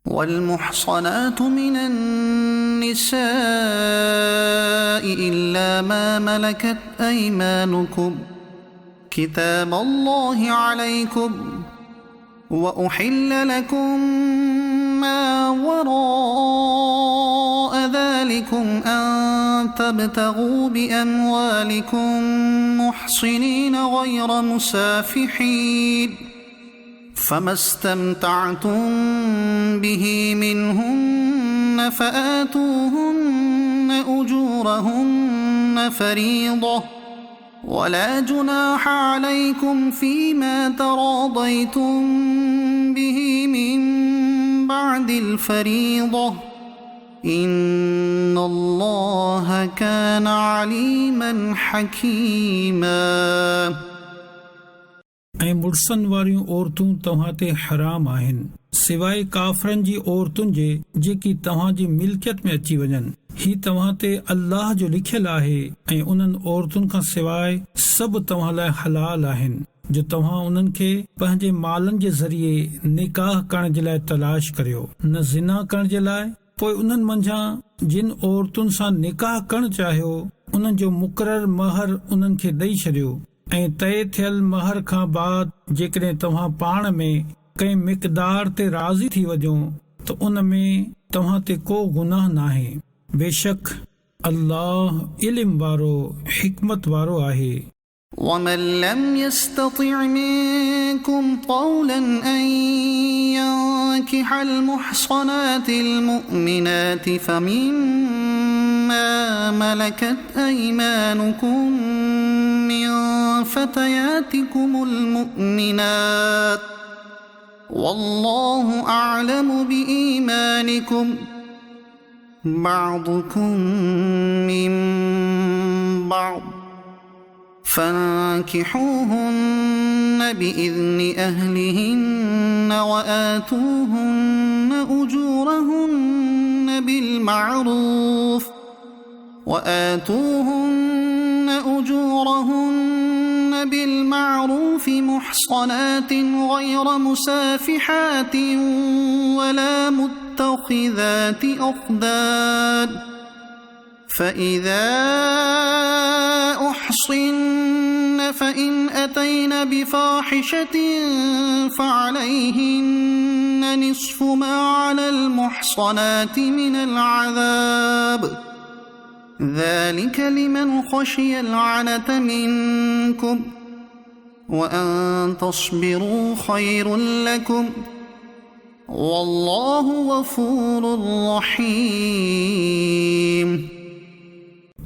والمحصنات من النساء إلا ما ملكت أيمانكم كتاب الله عليكم وأحل لكم ما وراء ذلكم أن تبتغوا بأموالكم محصنين غير مسافحين فما استمتعتم به منهن فآتوهن أجورهن فريضة ولا جناح عليكم فيما تراضيتم به من بعد الفريضة إن الله كان عليما حكيما ऐं मुड़सनि वारियूं औरतूं तव्हां ते हराम आहिनि सिवाय काफ़रनि जी औरतुनि जे जेकी तव्हां जी मिल्कियत में अची वञनि ही तव्हां ते अल्लाह जो लिखियल आहे ऐं उन्हनि औरतुनि खां सिवाय सभु तव्हां लाइ हलाल आहिनि जो तव्हां उन्हनि खे पंहिंजे मालनि जे ज़रिए निकाह करण जे लाइ तलाश करियो न ज़िना करण जे लाइ पोइ उन्हनि मंझां जिन औरतुनि सां निकाह करणु चाहियो उन्हनि जो मुक़ररु महर उन्हनि खे ॾेई छॾियो ऐं तय थियल महर खां बाद जेकॾहिं तव्हां पाण में कंहिं मिक़दार ते राज़ी थी वञो त उन में तव्हां ते को गुनाह नाहे बेशक अल्लाह इल्म वारो हिकमत वारो आहे ومن لم يستطع منكم طولا أن ينكح المحصنات المؤمنات فمما ملكت أيمانكم من فتياتكم المؤمنات والله أعلم بإيمانكم بعضكم من بعض فانكحوهن بإذن أهلهن وآتوهن أجورهن بالمعروف محصنات غير مسافحات ولا متخذات أخدان فإذا أحصن فإن أتين بفاحشة فعليهن نصف ما على المحصنات من العذاب ذلك لمن خشي العنة منكم وأن تصبروا خير لكم والله غفور رحيم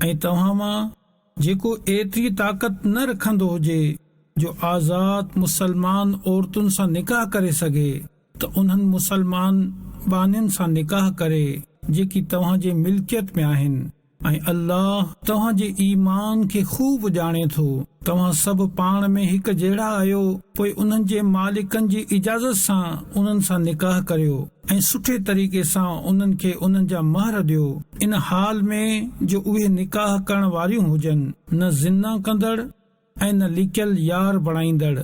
ऐं तव्हां मां जेको एतिरी ताक़त न रखंदो हुजे जो आज़ाद मुसलमान औरतुनि सां निकाह करे सघे त उन्हनि मुसलमान बानियुनि सां निकाह करे जेकी तव्हां जे मिल्कियत में आहिनि ऐं अल्लाह तव्हां जे ईमान खे खूब ॼाणे थो तव्हां सभु पाण में हिकु जहिड़ा आहियो पोइ उन्हनि जे मालिकनि जी इजाज़त सां उन्हनि सां निकाह करियो ऐं सुठे तरीक़े सां उन्हनि खे उन्हनि जा महर ॾियो इन हाल में जो उहे निकाह करण वारियूं हुजनि न ज़िना कंदड़ ऐं न लिकियल यार बणाईंदड़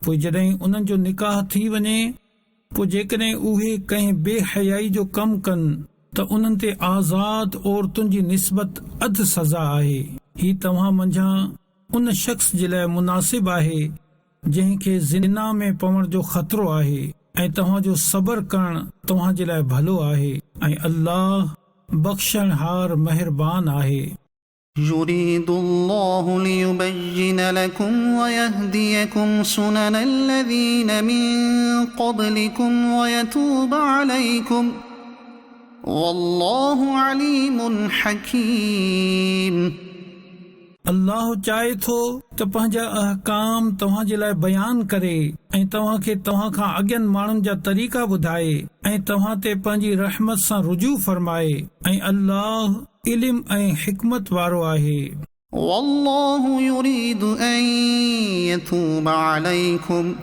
पोइ जॾहिं उन्हनि जो निकाह थी वञे पोइ जेकॾहिं उहे कंहिं बेहयाई जो कमु कनि त उन्हनि ते आज़ाद औरतुनि जी निस्बत अधु सज़ा आहे ही तव्हां मंझां उन शख़्स जे लाइ मुनासिब आहे जंहिंखे ज़िना में पवण जो ख़तरो आहे ऐं तव्हां जो सबर करणु तव्हां जे लाइ भलो आहे ऐं अल्लाह बख़्शणहार महिरबान आहे يريد الله ليبين لكم ويهديكم سنن الذين من قبلكم ويتوب عليكم والله عليم حكيم अल्लाह चाहे थो त पंहिंजा अहकाम तव्हां जे लाइ बयान करे ऐं तव्हां खे तव्हां खां अॻियनि माण्हुनि जा तरीक़ा ॿुधाए ऐं तव्हां ते पंहिंजी रहमत सां रुजू फरमाए ऐं अल्लाह इल्म ऐं हिकमत वारो आहे والله يريد أن يتوب عليكم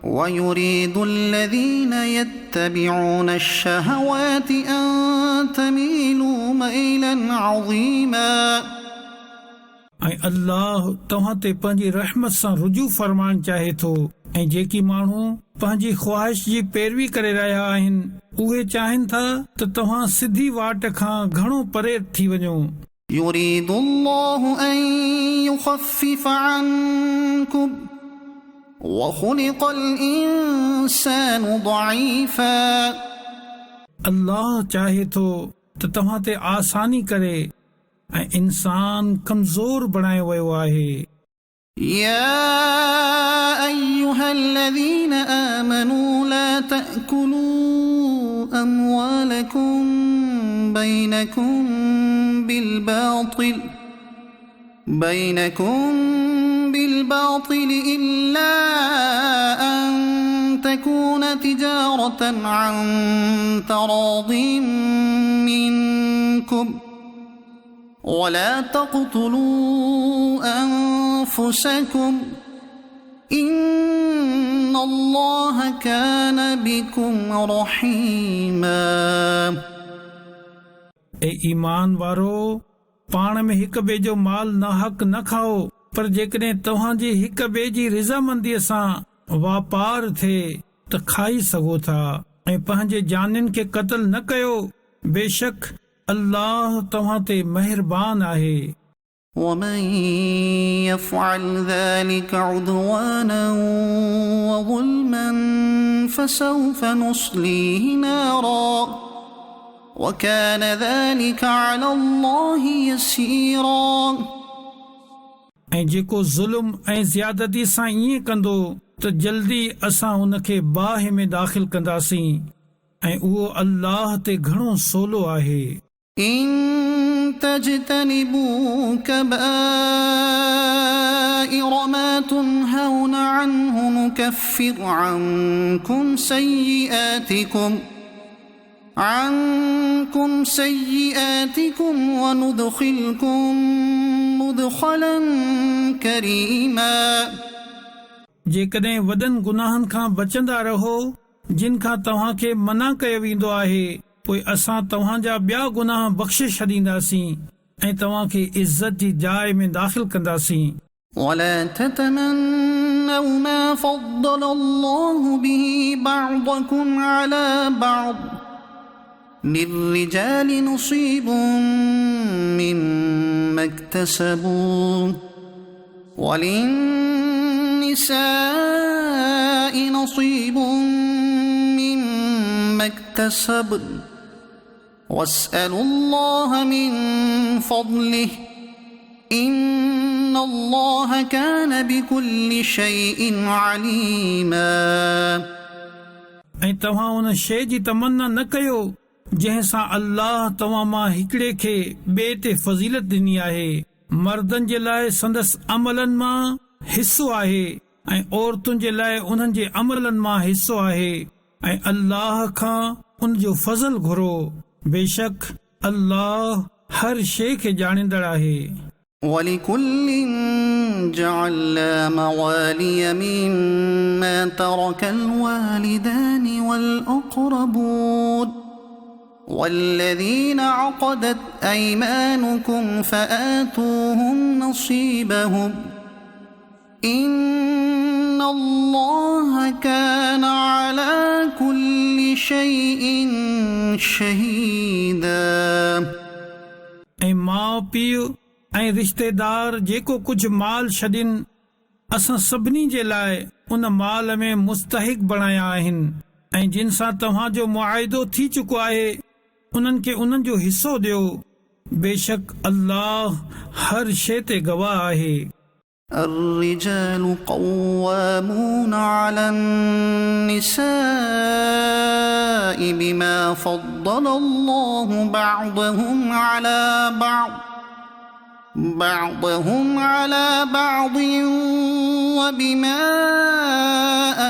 ويريد الذين يتبعون الشهوات أن تميلوا ميلا عظيما ऐं अल्लाह तव्हां ते पंहिंजी रहमत सां रुजू फरमाइण चाहे थो ऐं जेकी माण्हू पंहिंजी ख़्वाहिश जी पैरवी करे रहिया आहिनि उहे चाहिनि था त तव्हां सिधी वाट खां घणो परे थी वञो يريد الله أن يخفف عنكم وخلق الإنسان ضعيفا अल्लाह चाहे थो त तव्हां ते आसानी करे ऐं इंसान कमज़ोर बणायो वियो आहे يا أيها الذين آمنوا لا تأكلوا أموالكم بينكم بالباطل إلا أن تكون تجارة عن تراض منكم ولا تقتلوا أنفسكم إن الله كان بكم رحيما ए ईमान वारो पाण में हिक ॿिए जो माल नाहक न खाओ पर जेकॾहिं तव्हांजी हिक ॿिए जी रिज़ामंदीअ सां वापार थिए त खाई सघो था ऐं पंहिंजे जानिन खे क़त्ल न कयो बेशक अल्लाह तव्हां ते महिरबान आहे ومن يفعل ذلك عدوانا وظلما فسوف نصليه نارا وكان ذلك على الله يسيرا ऐं जेको ज़ुल्म ऐं ज़्यादती सां ईअं कंदो त जल्दी असां उनखे बाहि में दाख़िल कंदासीं ऐं उहो अल्लाह ते घणो सवलो आहे إن تجتنبوا كبائر ما تنهون عنه نكفر عنكم سيئاتكم وندخلكم مدخلا كريما जेकॾहिं वॾनि गुनाहनि खां बचंदा रहो जिन खां तव्हांखे मना कयो वेंदो आहे पोइ असां तव्हांजा ॿिया गुनाह बख़्शे छॾींदासीं ऐं तव्हांखे इज़त जी जाइ में दाख़िल कंदासीं ولا تتمنوا ما فضل الله به بعضكم على بعض للرجال نصيب مما اكتسبوا وللنساء نصيب مما اكتسبن واسألوا الله من فضله إن الله كان بكل شيء عليما ऐं तव्हां उन शइ जी तमन्ना न कयो जंहिं सां अल्लाह तव्हां मां हिकिड़े खे ॿिए ते फज़ीलत ॾिनी आहे मर्दनि जे लाइ संदसि अमलनि मां हिसो आहे ऐं औरतुनि जे लाइ उन्हनि जे अमलनि मां हिसो आहे ऐं अल्लाह खां उन जो फज़ल घुरो बेशक अल्लाह हर शइ खे ॼाणींदड़ आहे ولكل جعلنا موالي مما ترك الوالدان والأقربون والذين عقدت أيمانكم فآتوهم نصيبهم إن الله كان على كل شيء شهيدا ऐं माउ पीउ ऐं रिश्तेदार जेको कुझु माल छॾनि असां सभिनी जे लाइ उन माल में मुस्तहिक बणाया आहिनि ऐं जिन सां तव्हांजो मुआइदो थी चुको आहे उन्हनि खे उन्हनि जो हिसो ॾियो बेशक अल्लाह हर शइ ते गवाह आहे الرجال قوامون على النساء بما فضل الله بعضهم على بعض وبما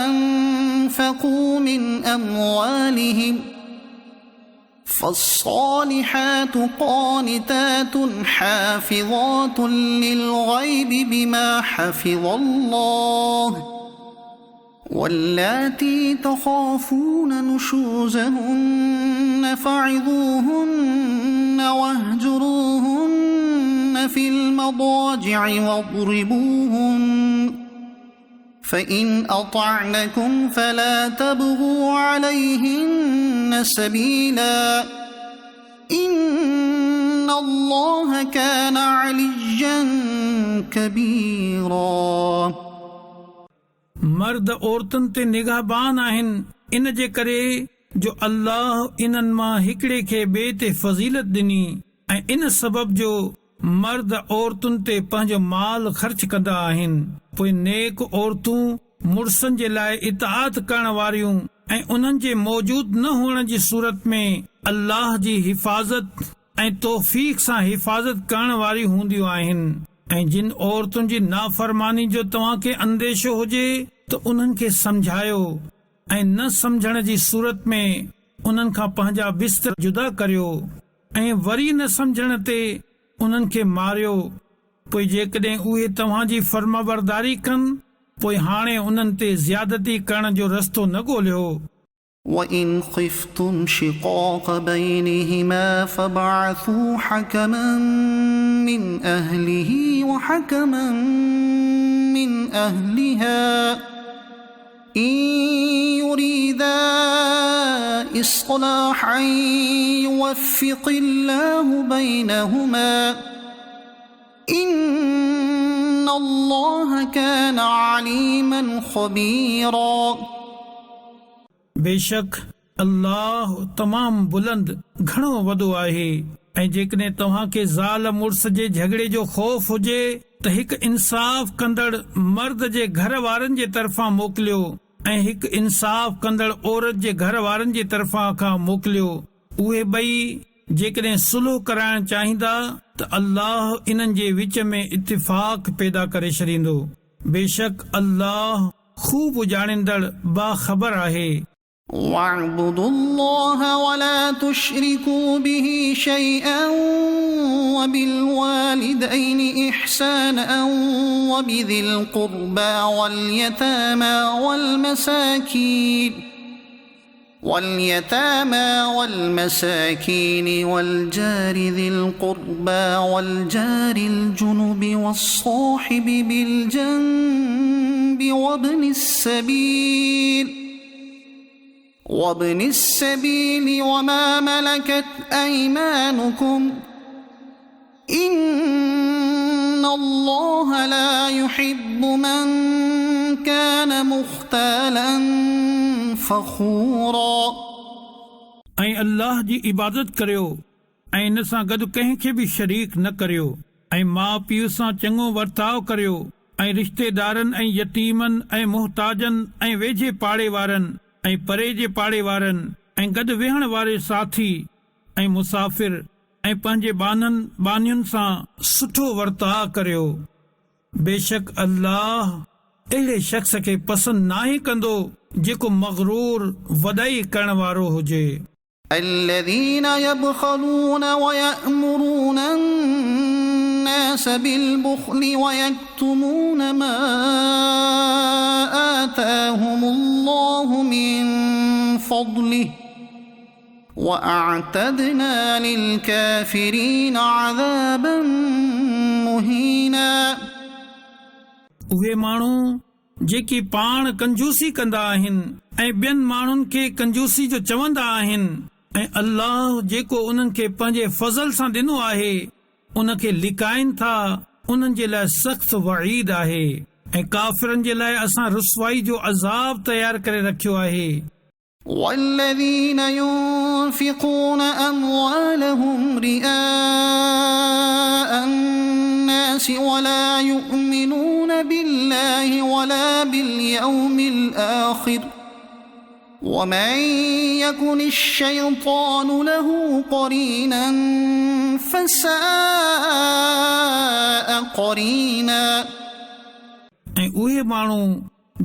أنفقوا من أموالهم فالصالحات قانتات حافظات للغيب بما حفظ الله واللاتي تخافون نشوزهن فعظوهن واهجروهن في المضاجع فإن أطعنكم فلا تبغوا عليهن سبيلا إن الله كان عليا كبيرا. मर्द औरतुनि ते निगाहबान आहिनि इन जे करे जो अल्लाह इन्हनि मां हिकिड़े खे ॿिए ते फज़ीलत ॾिनी ऐं इन सबब जो मर्द औरतुनि ते पंहिंजो माल ख़र्च कंदा आहिनि. पोइ नेक औरतूं मुड़सनि जे लाइ इताअत करण वारियूं ऐं उन्हनि जे मौजूद न हुअण जी सूरत में अल्लाह जी हिफ़ाज़त ऐं तौफ़ीक़ सां हिफ़ाज़त करण वारियूं हूंदियूं आहिनि. ऐं जिन औरतुनि जी नाफ़रमानी जो तव्हांखे अंदेशो हुजे त उन्हनि खे समझायो ऐं न समझण जी सूरत में उन्हनि खां पंहिंजा बिस्तर जुदा करियो ऐं वरी न समझण ते उन्हनि खे मारियो. पोइ जेकॾहिं उहे तव्हांजी फर्माबरदारी कनि पोइ हाणे उन्हनि ते ज़्यादती करण जो रस्तो न ॻोल्हियो. وإن خفتم شقاق بينهما فابعثوا حكما من أهله وحكما من أهلها إن يريدا إصلاحا يوفق الله بينهما إن الله كان عليما خبيرا. बेशक अल्लाह तमाम बुलंद घणो वॾो आहे ऐं जेकॾहिं तव्हांखे ज़ाल मुड़स जे झगड़े जो ख़ौफ़ हुजे त हिकु इंसाफ़ कंदड़ मर्द जे घर वारनि जे तरफ़ां मोकिलियो ऐं हिकु इंसाफ़ कंदड़ औरत जे घर वारनि जे तरफ़ां खां मोकिलियो. उहे ॿई जेकॾहिं सुलह कराइण चाहींदा त अल्लाह इन्हनि जे विच में इत्तिफ़ाक़ पैदा करे छॾींदो. बेशक अल्लाह खूब ॼाणींदड़ बाख़बर आहे. واعبدوا الله ولا تشركوا به شيئا وبالوالدين إحسانا وبذي القربى واليتامى والمساكين والجار ذي القربى والجار الجنب والصاحب بالجنب وابن السبيل وما ملكت أيمانكم إن الله لا يحب من كان مختالا فخورا. ऐं अल्लाह जी इबादत करियो ऐं इन सां गॾु कंहिंखे बि शरीक न करियो ऐं माउ पीउ सां चङो वर्ताव करियो ऐं रिश्तेदारनि ऐं यतीमनि ऐं मुहताजनि ऐं वेझे पाड़े वारनि ऐं परे जे पाड़े वारनि ऐं गॾु वेहण वारे साथी ऐं मुसाफ़िर ऐं पंहिंजे बानियुनि सां सुठो वर्ताव करियो. बेशक अल्लाह अहिड़े शख़्स खे पसंदि नाहे कंदो जेको मग़रूर वॾाई करण वारो हुजे. الذين يبخلون ويأمرون الناس بالبخل ويكتمون ما آتاهم الله من فضله وأعتدنا للكافرين عذابا مهينا. उहे माण्हू जेकी पाण कंजूसी कंदा आहिनि ऐं ॿियनि माण्हुनि खे कंजूसी जो चवंदा आहिनि ऐं अल्लाह जेको उन्हनि खे पंहिंजे फज़ल सां ॾिनो आहे उनखे लिकाइनि था, उन्हनि जे लाइ सख़्त वईद आहे ऐं काफ़िरनि जे लाइ असां रुसवाई जो अज़ाब तयार करे रखियो आहे. والذين ينفقون أموالهم رئاء الناس ولا يؤمنون بالله ولا باليوم الآخر ومن يكن الشيطان له قرينا فساء قرينا. ऐं उहे माण्हू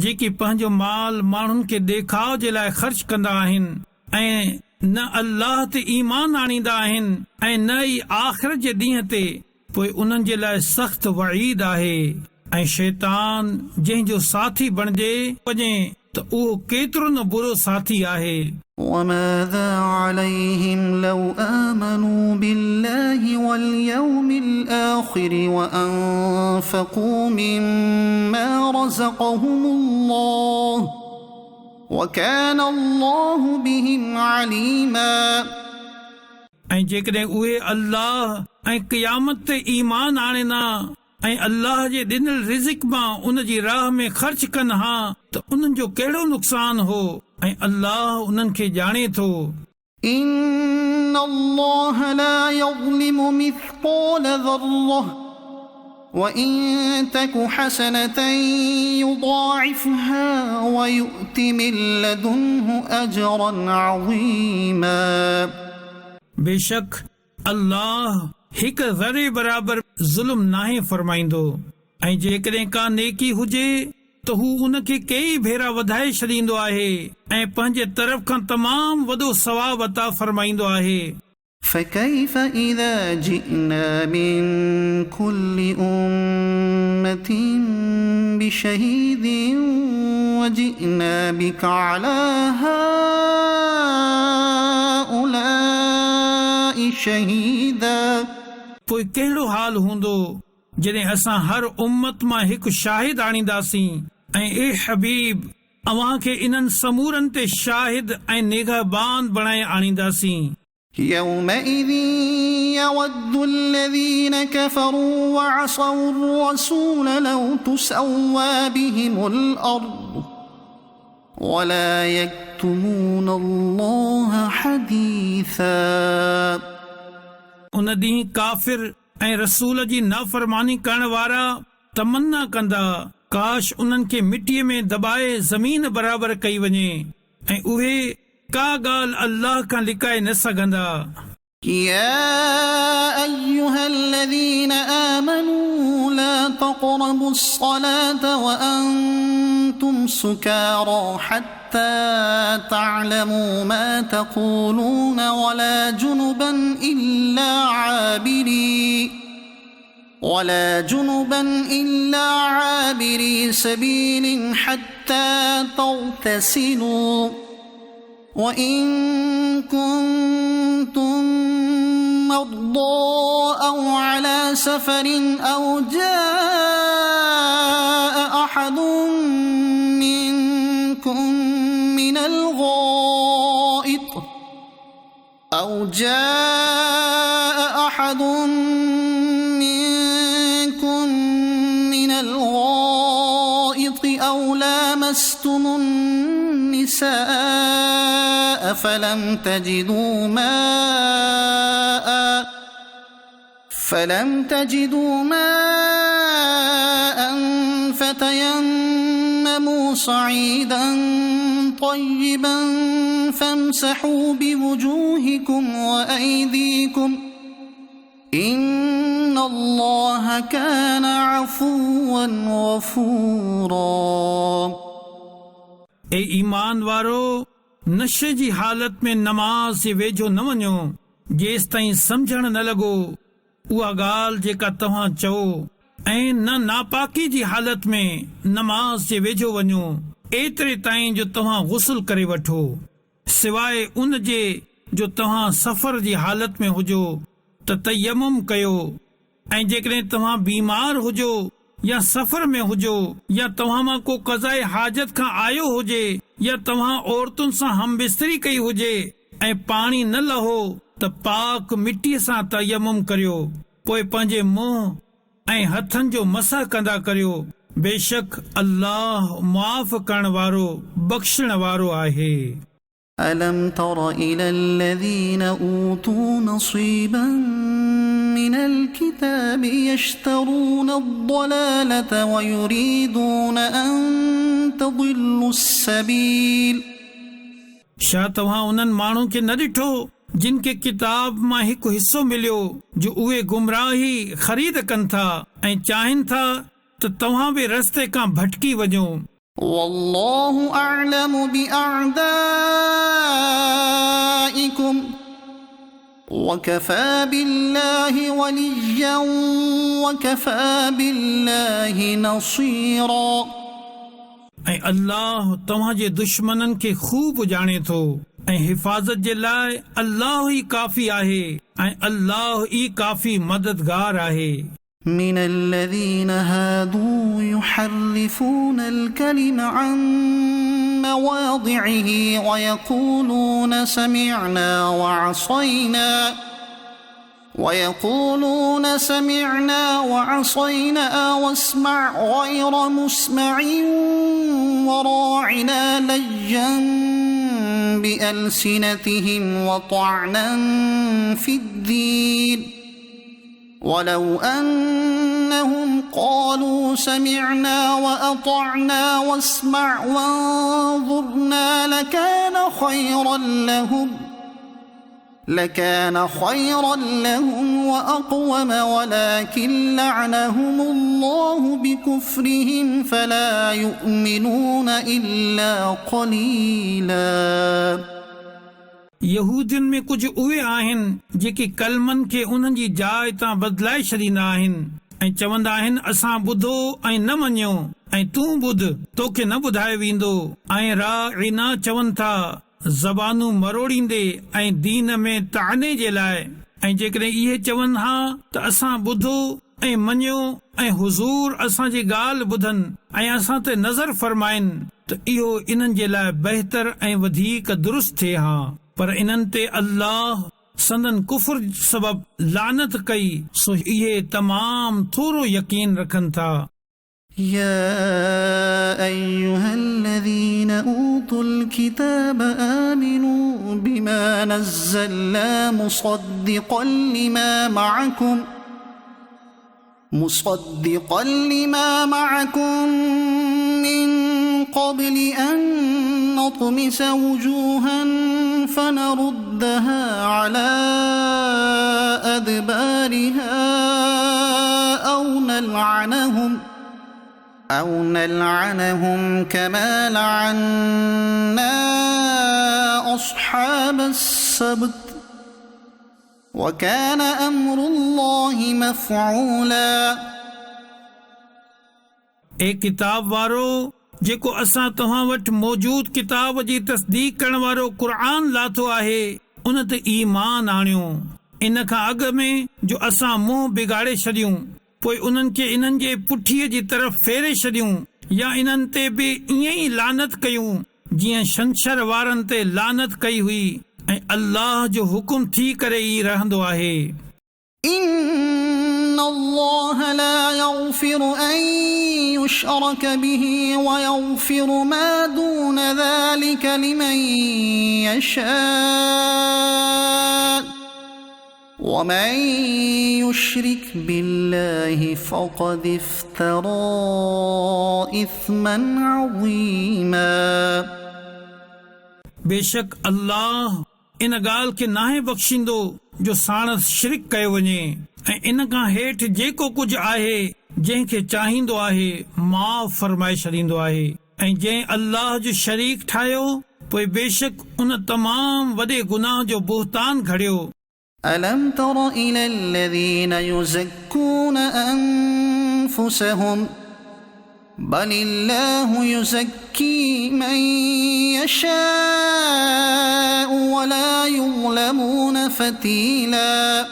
जेके पंहिंजो माल माण्हुनि खे ॾेखाव जे लाइ ख़र्च कंदा आहिनि ऐं न अल्लाह ते ईमान आणींदा आहिनि ऐं न ई आख़िरत जे ॾींहं ते, पोइ उन्हनि जे लाइ सख़्त वईद आहे. ऐं शैतान जंहिंजो साथी बणिजे वञे त उहो केतिरो न बुरो साथी आहे. وماذا عليهم لو آمنوا بالله واليوم الآخر وأنفقوا مما رزقهم الله وكان الله بهم عليما ऐं जेकॾहिं उहे अल्लाह ऐं क़यामत ते ईमान आणींदा ऐं अल्लाह जे ॾिनल रिज़िक मां उन जी राह में ख़र्च कनि हा त उन्हनि जो कहिड़ो नुक़सान हो ऐं अल्लाह उन्हनि खे ॼाणे थो إن الله لا يظلم مثقال ذرة وإن تك حسنة يضاعفها ويؤت من لدنه أجرا عظيما बेशक अल्लाह हिकु ज़रे बराबर ज़ुल्म नाहे फरमाईंदो ऐं जेकॾहिं का नेकी हुजे त हू उन खे कई भेरा वधाए छॾींदो आहे ऐं पंहिंजे तरफ़ खां तमामु वॾो सवाब अता फरमाईंदो आहे فكيف إذا جئنا من كل أمة بشهيد وجئنا بك على هؤلاء شهيدا पोइ कहिड़ो हाल हूंदो जॾहिं असां हर उम्मत मां हिकु शाहिद आणींदासीं ऐं ए हबीब अव्हां खे इन्हनि समूरनि ते शाहिद ऐं निगहबान बणाए आणींदासीं يومئذ يود الذين كفروا وعصوا الرسول لو تسوى بهم الأرض ولا يكتمون الله حديثا उन ॾींहुं काफ़िर ऐं रसूल जी नाफ़रमानी करण वारा तमन्ना कंदा काश उन्हनि खे मिटीअ में दॿाए ज़मीन बराबर कई वञे ऐं उहे का ॻाल्हि अल्लाह खां लिकाए न सघंदा يا أيها الذين آمنوا لا تقربوا الصلاة وأنتم سكارى حتى تعلموا ما تقولون ولا جنبا إلا عابري سبيل حتى تغتسلوا وإن كنتم مرضى أو على سفر أو جاء أحد منكم من الغائط أو لامستم النساء فلم تجدوا ماء فتيمموا صعيدا طيبا فامسحوا بوجوهكم وأيديكم إن الله كان عفوا غفورا ए ईमान वारो नशे जी हालत में नमाज जे वेझो न वञो जेसि ताईं समझण न लॻो उहा ॻाल्हि जेका तव्हां चओ ऐं न नापाकी जी हालत में नमाज जे वेझो वञो एतिरे ताईं जो तव्हां गुस्ल करे वठो सिवाय उन जे जो तव्हां सफ़र जी हालत में हुजो त तयम्मुम कयो ऐं जेकॾहिं तव्हां बीमार हुजो या सफ़र में हुजो या तव्हां मां को क़ज़ाए हाजत खां आयो हुजे या तव्हां औरतुनि सां हमबिस्तरी कई हुजे ऐं पाणी न लहो त पाक मिटीअ सां तयम्मुम करियो पोइ पंहिंजे मुंहं ऐं हथनि जो मसह कंदा करियो बेशक अल्लाह मुआफ़ करण वारो बख़्शण वारो आहे ألم تر إلى الذين أوتوا نصيبا من الكتاب يشترون الضلالة ويريدون أن تضلوا السبيل छा तव्हां उन्हनि माण्हुनि खे न ॾिठो जिन खे किताब मां हिकु हिसो मिलियो जो उहे गुमराही ख़रीद कनि था ऐं चाहिनि था त तव्हां बि रस्ते खां भटकी वञो والله أعلم بأعدائكم وكفى بالله وليا وكفى بالله نصيرا ऐं अल्लाह तव्हां जे दुश्मननि खे खूब ॼाणे थो ऐं हिफ़ाज़त जे लाइ अल्लाह ई काफ़ी आहे ऐं अल्लाह ई काफ़ी मददगार आहे من الذين هادوا يحرفون الكلم عن مواضعه ويقولون سمعنا وعصينا واسمع غير مسمع وراعنا لجا بألسنتهم وطعنا في الدين ولو أنهم قالوا سمعنا وأطعنا واسمع وانظرنا لكان خيرا لهم وأقوم ولكن لعنهم الله بكفرهم فلا يؤمنون إلا قليلا. यहूदियुनि में कुझु उहे आहिनि जेके कलमनि खे उन्हनि जी जाइ तां बदिलाए छॾींदा आहिनि ऐं चवंदा आहिनि असां ॿुधो ऐं न मञियो ऐं तूं ॿुध तोखे न ॿुधायो वेंदो ऐं राइना चवनि था ज़बानूं मरोड़ींदे ऐं दीन में ताने जे लाइ ऐं जेकॾहिं इहे चवनि हा त असां ॿुधो ऐं मञियो ऐं हुज़ूर असांजी ॻाल्हि ॿुधनि ऐं असां ते नज़र फरमाइनि त इहो इन्हनि जे लाइ बहितर ऐं वधीक दुरुस्त थिए हा पर इन्हनि ते अल्लाह संदन कुफर सबब लानत कई सो इहे तमाम थोरो यकीन रखनि था. يا أيها الذين أوتوا الكتاب آمنوا بما نزلنا مصدقا لما معكم من قبل أن نطمس وجوها فنردها على أدبارها أو نلعنهم كما لعنا أصحاب السبت وكان أمر الله مفعولا. ए किताब वारो जेको असां तव्हां वटि मौजूद किताब जी तस्दीक करण वारो क़ुरान लाथो आहे उन ते ईमान आणियो इन खां अॻु में जो असां मुंहुं बिगाड़े छॾियूं पोइ उन्हनि खे इन्हनि जे पुठीअ जी तरफ़ फेरे छॾियूं या इन्हनि ते बि ईअं ई लानत कयूं जीअं छंछर वारनि ते लानत कई हुई ऐं अल्लाह जो हुकुम थी करे ई रहंदो आहे. إن الله لا يغفر أن يشرك به ويغفر ما دون ذلك لمن يشاء ومن يشرك بالله فقد افترى إثما عظيما. बेशक अल्लाह इन ॻाल्हि खे नाहे बख़्शींदो जो साणस शिरक कयो वञे ऐं इन खां हेठि जेको कुझु आहे जंहिंखे चाहींदो आहे माफ़ फरमाए छॾींदो आहे ऐं जंहिं अल्लाह जो शरीक ठाहियो पोइ बेशक उन तमाम वॾे गुनाह जो बुहतान घड़ियो. ألم تر إلى الذين يزكون أنفسهم بل الله يزكي من يشاء ولا يظلمون فتيلا.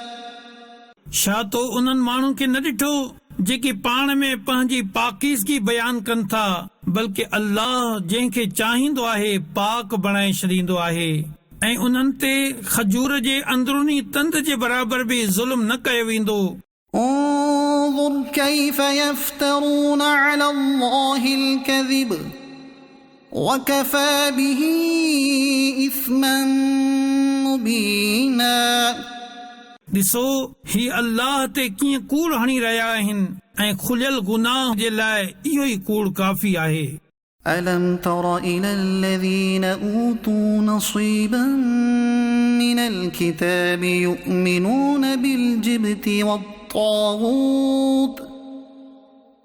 छा तो उन्हनि माण्हुनि खे न ॾिठो जेके पाण में पंहिंजी पाकीज़गी बयान कनि था बल्कि अल्लाह जंहिंखे चाहींदो आहे पाक बणाए छॾींदो आहे ऐं उन्हनि ते खजूर जे अंदरूनी तंद जे बराबर बि ज़ुल्म न कयो वेंदो. انظر كيف يفترون على الله الكذب وكفى به إثما مبينا. ॾिसो ही अल्लाह ते कीअं कूड़ हणी रहिया आहिनि ऐं खुलियल गुनाह जे लाइ इहो ई कूड़ काफ़ी आहे. ألم تر إلى الذين أوتوا نصيبا من الكتاب يؤمنون بالجبت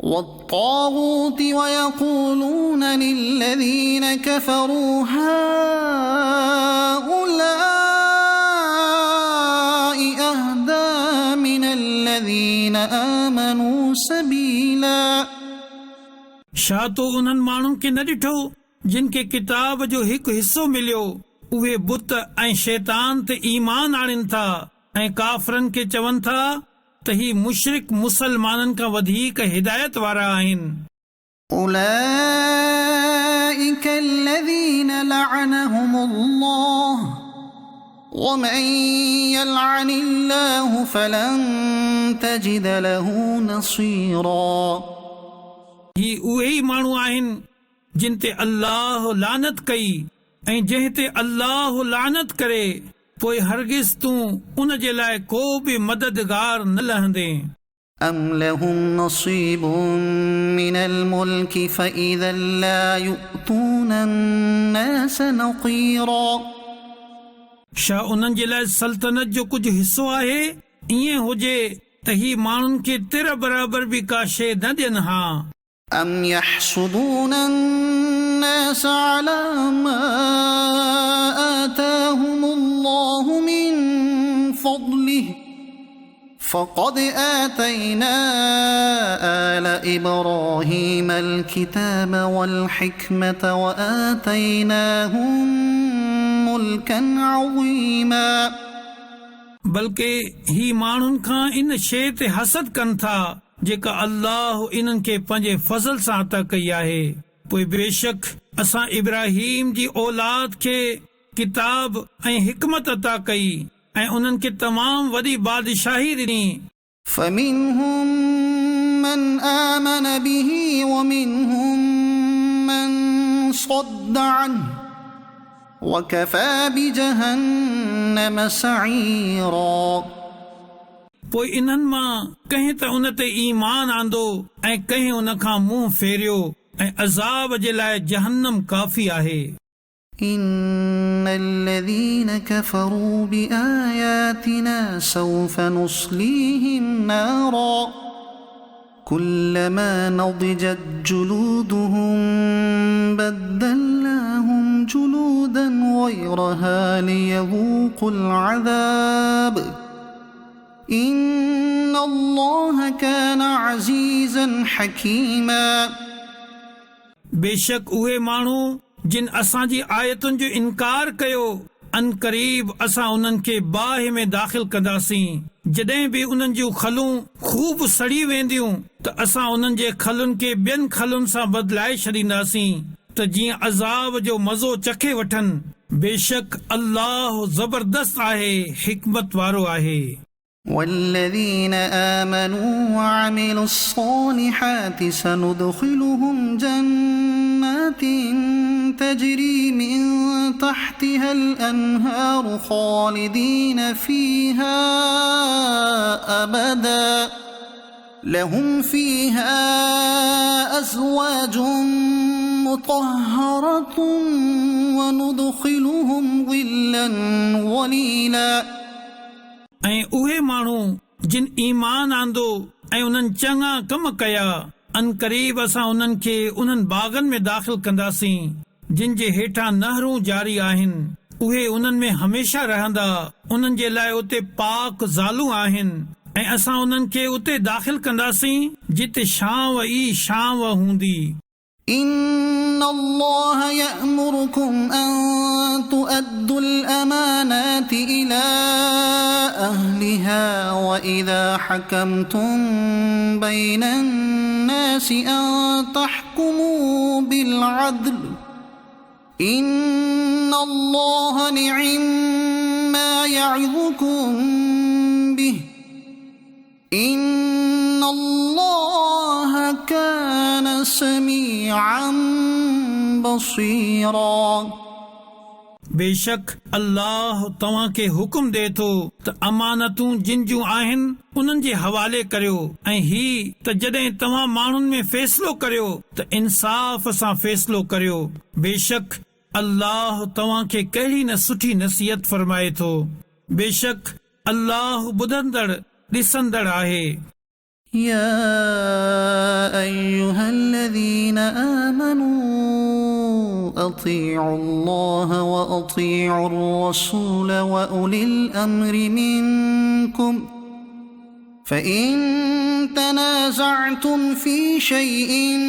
والطاغوت ويقولون للذين كفروا هؤلاء أهدى من الذين آمنوا سبيلا. छा तो उन्हनि माण्हुनि खे न ॾिठो जिन खे किताब जो हिकु हिसो मिलियो उहे बुत ऐं शैतान ते ईमान आणिनि था ऐं काफ़रनि खे चवनि था त ही मुशरिक मुसलमाननि खां वधीक हिदायत वारा आहिनि। أولئك الذين لعنهم الله ومن يلعن الله فلن تجد له نصيرا ही उहे ई माण्हू आहिनि जिन ते अल्लाह लानत कई ऐं जंहिं ते अल्लाह लानत करे पोइ हरगिज़ तूं उन जे लाइ को बि मददगार न लहंदे। أم لهم نصيب من الملك فإذا لا يؤتون الناس نقيرا छा उन्हनि जे लाइ सल्तनत जो कुझु हिसो आहे? ईअं हुजे त ही माण्हुनि खे तिर बराबर बि का शइ न ॾियनि हा। أم يحسدون الناس على ما آتاهم الله من فضله فقد آتينا آل إبراهيم الكتاب والحكمة وآتيناهم ملكا عظيما बल्कि ही माण्हुनि खां इन शइ ते हसद कनि था जेका अल्लाह इन्हनि खे पंहिंजे फज़ल सां अता कई आहे। पोइ बेशक असां इब्राहिम जी औलाद खे किताब ऐं हिकमत अता कई ऐं उन्हनि खे तमाम वॾी बादशाही ॾिनी। فمنهم من آمن به ومنهم من صد عنه وكفى بجهنم سعيرا पोइ इन्हनि मां कंहिं त उन ते ईमान आंदो ऐं कंहिं उन खां मुंहुं फेरियो ऐं अज़ाब जे लाइ जहन्नम काफ़ी आहे। إن الذين كفروا بآياتنا سوف نصليهم نارا كلما نضجت جلودهم بدلناهم جلودا غيرها ليذوقوا العذاب إن الله كان عزيزا حكيما बेशक उहे माण्हू जिन असांजी आयतुनि जो इनकार कयो अन क़रीब असां उन्हनि खे बाहि में दाख़िल कंदासीं। जॾहिं बि उन्हनि जूं खलूं खूब सड़ी वेंदियूं त असां उन्हनि जे खलुनि खे ॿियनि खलुनि सां बदिलाए छॾींदासीं त जीअं अज़ाब जो मज़ो चखे वठनि। बेशक अल्लाह ज़बरदस्त आहे, हिकमत वारो आहे। والذين آمنوا وعملوا الصالحات سندخلهم جنات تجري من تحتها الأنهار خالدين فيها أبدا لهم فيها أزواج مطهرة وندخلهم ظلا ظليلا ऐं उहे माण्हू जिन ईमान आंदो ऐं उन्हनि चङा कम कया अन क़रीब असां उन्हनि खे उन्हनि बागनि में दाख़िल कंदासीं जिन जे हेठां नहरूं जारी आहिनि। उहे उन्हनि में हमेशा रहंदा। उन्हनि जे लाइ उते पाक ज़ालूं आहिनि ऐं असां उन्हनि खे उते दाख़िल कंदासीं जिते शांव ई शांव हूंदी। إن الله يأمركم أن تؤدوا الأمانات إلى أهلها وإذا حكمتم بين الناس أن تحكموا بالعدل إن الله نعم ما يعظكم به إن الله كان سميعا بصيرا बेशक अल्लाह तव्हां खे हुकुम दे थो त अमानतूं जिन जूं आहिनि उन्हनि जे हवाले करियो ऐं ही त जॾहिं तव्हां माण्हुनि में फ़ैसिलो करियो त इंसाफ़ सां फ़ैसिलो करियो। बेशक अल्लाह तव्हां खे कहिड़ी न सुठी नसीहत फरमाए थो। बेशक अल्लाह ॿुधंदड़ ॾिसंदड़ आहे। يا أيها الذين آمنوا أطيعوا الله وأطيعوا الرسول وأولي الأمر منكم فإن تنازعتم في شيء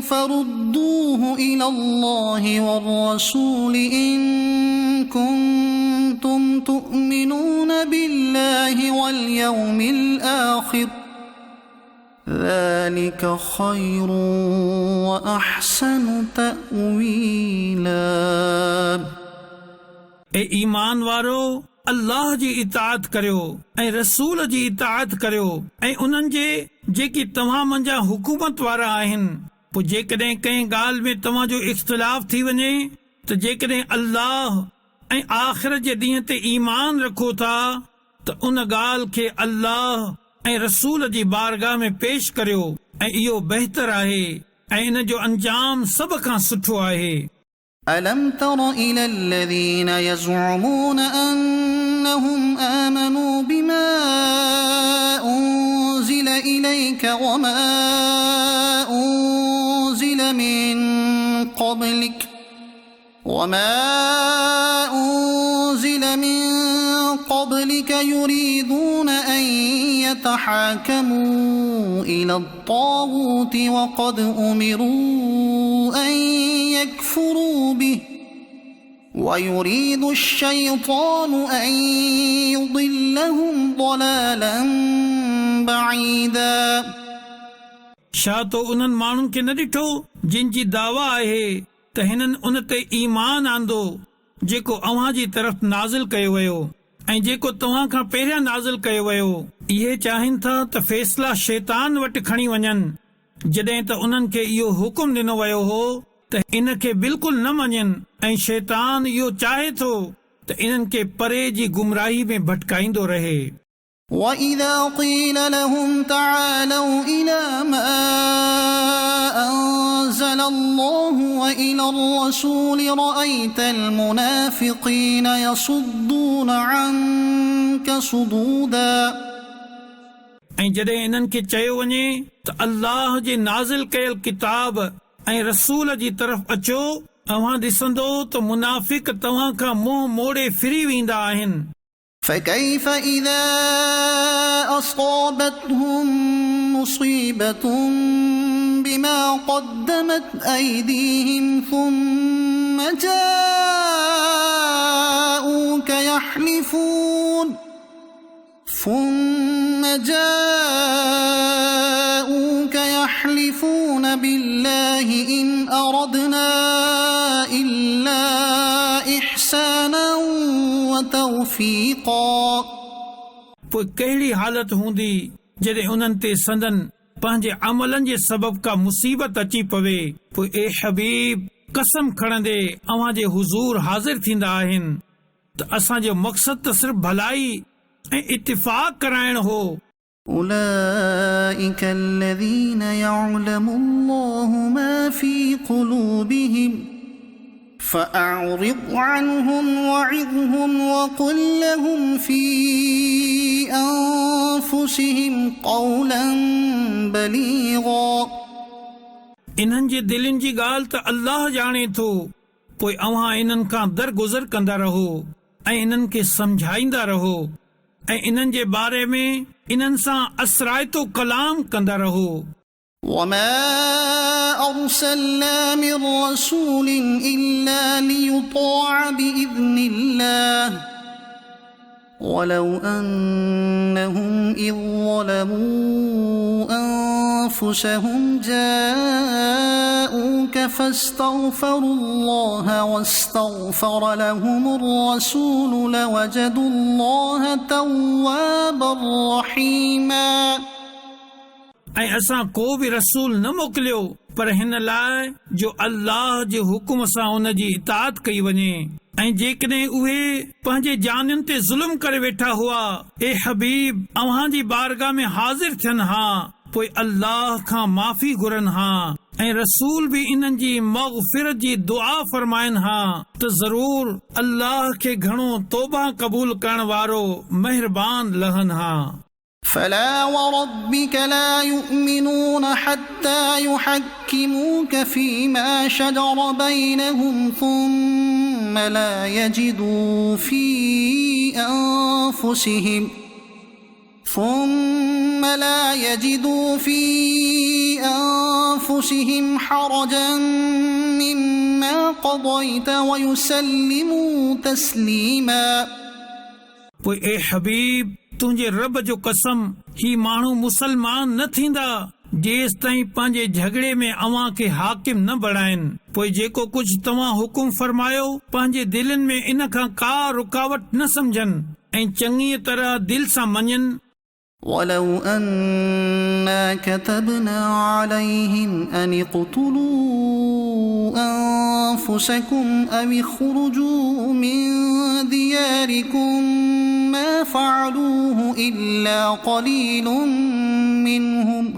فردوه إلى الله والرسول إن كنتم تؤمنون بالله واليوم الآخر ذلك خير وأحسن تأويلا. ए ईमान वारो अल्लाह जी इताअत करियो ऐं रसूल जी इताअत करियो ऐं उन्हनि जे जेकी तव्हां मंझां हुकूमत वारा आहिनि। पोइ जेकॾहिं कंहिं ॻाल्हि में तव्हां जो इख़्तिलाफ़ थी वञे त जेकॾहिं अल्लाह ऐं आख़िरत जे ॾींहं ते ईमान रखो था त उन ॻाल्हि खे अल्लाह ऐं रसूल जी बारगाह में पेश करियो ऐं इहो बहितर आहे ऐं इन जो अंजाम सभ खां सुठो आहे। ألم تر إلى الذين يزعمون أنهم آمنوا بما أنزل إليك وما أنزل من قبلك يريدون أن يتحاكموا إلى الطاغوت وقد أمروا أن يكفروا به ويريد الشيطان أن يضلهم ضلالا بعيدا. छा तो उन्हनि माण्हुनि खे न ॾिठो जिन जी दावा आहे त हिननि उन ते ईमान आंदो जेको अव्हां जी तरफ़ नाज़िल कयो वियो ऐं जेको तव्हां खां पहिरियां नाज़िल कयो वियो। इहे चाहिनि था त फ़ैसिला शैतान वटि खणी वञनि जॾहिं त उन्हनि खे इहो हुकुम ॾिनो वियो हो त इन खे बिल्कुलु न मञनि ऐं शैतान इहो चाहे थो त इन्हनि खे परे जी गुमराही में भटकाईंदो रहे। وَإِذَا قِيلَ لَهُمْ تَعَالَوْا إِلَى مَا أَنزَلَ اللَّهُ وَإِلَى الرَّسُولِ رَأَيْتَ الْمُنَافِقِينَ يَصُدُّونَ عَنكَ صُدُودًا. ऐं जॾहिं इन्हनि खे चयो वञे त अल्लाह जे नाज़िल कयल किताब ऐं रसूल जी तरफ़ अचो अव्हां ॾिसंदो त मुनाफ़िक तव्हां खां मुंहुं मोड़े फिरी वेंदा आहिनि। فكيف إذا أصابتهم مصيبة بما قدمت أيديهم ثم جاءوك يحلفون بالله إن أردنا إلا إحسانا وتوفيقا. पोइ कहिड़ी हालत हूंदी जॾहिं उन्हनि ते संदन पंहिंजे अमलनि जे सबब का मुसीबत अची पवे। पोइ ए हबीब कसम खणंदे अव्हां जे हुज़ूर हाज़िर थींदा आहिनि त असांजो मक़सद त सिर्फ़ भलाई ऐं इत्तिफ़ाक़ कराइण हो। أولئك الذين يعلم الله ما في قلوبهم فأعرض عنهم وعظهم وقل لهم في أنفسهم قولا بليغا. इन्हनि जे दिलनि जी ॻाल्हि त अल्लाह ॼाणे थो। पोइ अव्हां इन्हनि खां दरगुज़र कंदा रहो ऐं इन्हनि खे समझाईंदा रहो ऐं इन्हनि जे बारे में इन्हनि सां असराइतो कलाम कंदा रहो। وما أرسلنا من رسول إلا ليطاع بإذن الله ولو أنهم إذ ظلموا أنفسهم جاءوك فاستغفروا الله واستغفر لهم الرسول لوجدوا الله توابا رحيما. ऐं असां को बि रसूल न मोकिलियो पर हिन लाइ जो अल्लाह जे हुकुम सां उन जी इताअत कई वञे ऐं जेकॾहिं उहे पंहिंजे जानियुनि ते ज़ुल्म करे वेठा हुआ ए हबीब अव्हां जी बारगाह में हाज़िर थियनि हा पोइ अल्लाह खां माफ़ी घुरनि हा ऐं रसूल बि इन्हनि जी मग़फ़िरत जी दुआ फरमाइनि हा त ज़रूर अल्लाह खे घणो तौबा क़बूल करण वारो महिरबान लहनि हा. فلا وربك لا يؤمنون حتى يحكموك فيما شجر بينهم ثم لا يجدوا في ثم لا يجدوا في أنفسهم حرجا مما قضيت ويسلموا تسليما. पोइ ए हबीब तुंहिंजे रब जो कसम ही माण्हू मुसलमान न थींदा जेस ताईं पंहिंजे झगड़े में अव्हां खे हाकिम न बणाइनि। पोइ जेको कुझु तव्हां हुकुम फरमायो पंहिंजे दिलनि में इन खां का रुकावट न समझनि ऐं चङीअ तरह दिल सां मञनि। ولو أنا كتبنا عليهم أن اقتلوا أنفسكم أو اخرجوا من دياركم ما فعلوه إلا قليل منهم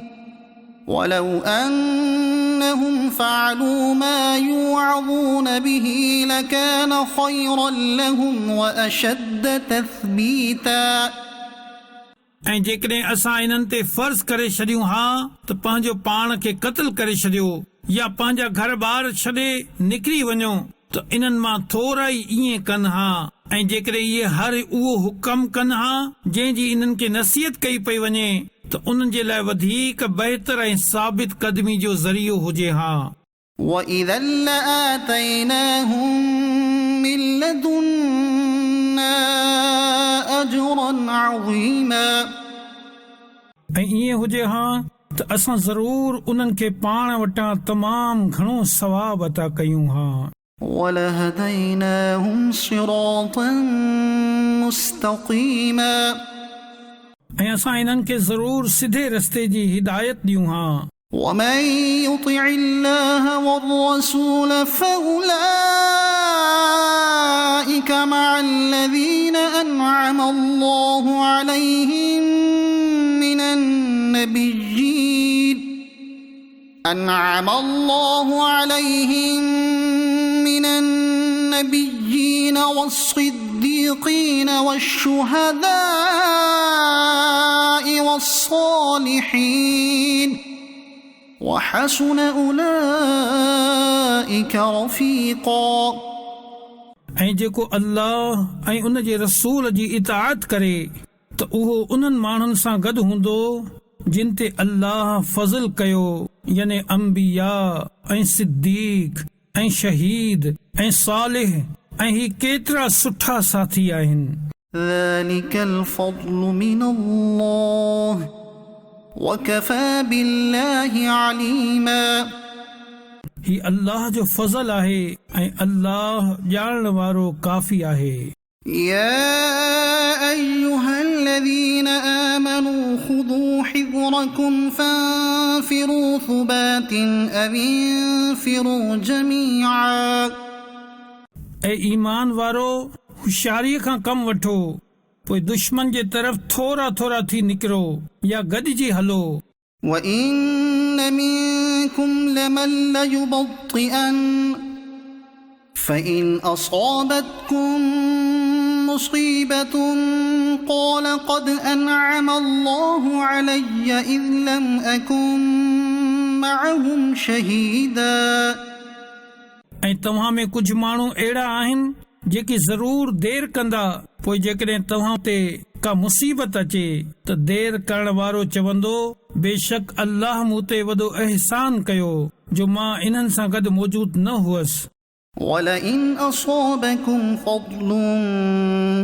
ولو أنهم فعلوا ما يوعظون به لكان خيرا لهم وأشد تثبيتا। ऐं जेकॾहिं असां इन्हनि ते फर्ज़ करे छॾियूं हा त पंहिंजो पाण खे क़त्ल करे छॾियो या पंहिंजा घर बार छॾे निकिरी वञो त इन्हनि मां थोरा ई ईअं कनि हा। ऐं जेकॾहिं इहे हर उहो हुकम कनि हा जंहिंजी इन्हनि खे नसीहत कई पई वञे त उन्हनि जे लाइ वधीक बहितर ऐं साबित कदमी जो ज़रियो हुजे हा। وَإِذًا لَآتَيْنَاهُمْ مِن لَّدُنَّا أَجْرًا عَظِيمًا। ऐं ईअं हुजे हा त असां ज़रूर उन्हनि खे पाण वटां तमामु घणो सवाब अता कयूं हा। وَلَهَدَيْنَاهُمْ صِرَاطًا مُسْتَقِيمًا। ऐं असां इन्हनि खे ज़रूर सिधे रस्ते जी हिदायत ॾियूं हा। ومن يطع الله والرسول فأولئك مع الذين أنعم الله عليهم من النبيين والصديقين والشهداء والصالحين وحسن أولئك رفيقا। ऐं जेको अल्लाह ऐं उन जे रसूल जी इताअत करे त उहो उन्हनि माण्हुनि सां गॾु हूंदो जिन ते अल्लाह फज़ल कयो याने अंबिया ऐं सिद्दीक ऐं शहीद ऐं सालिह ऐं ही केतिरा सुठा साथी आहिनि। ذلك الفضل من الله وكفى بالله عليما। ही अल्लाह जो फज़ल आहे ऐं अल्लाह ॼाणण वारो काफ़ी आहे। يا أيها الذين آمنوا خذوا حذركم فانفروا ثبات أو انفروا جميعا। ऐं ईमान वारो होशियारीअ खां कम वठो पोइ दुश्मन जे तरफ़ थोरा थोरा थी निकिरो या गॾिजी हलो। وإن منكم لمن ليبطئن فإن أصابتكم مصيبة قال قد أنعم الله علي إذ لم أكن معهم شهيدا। ऐं तव्हां में कुझु माण्हू अहिड़ा आहिनि जेकी ज़रूर देर कंदा पोइ जेकॾहिं तव्हां ते का मुसीबत अचे त देर करण वारो चवंदो बेशक अल्लाह मूं ते वॾो अहसान कयो जो मां इन्हनि सां गॾु मौजूद न हुअसि। ولئن أصابكم فضل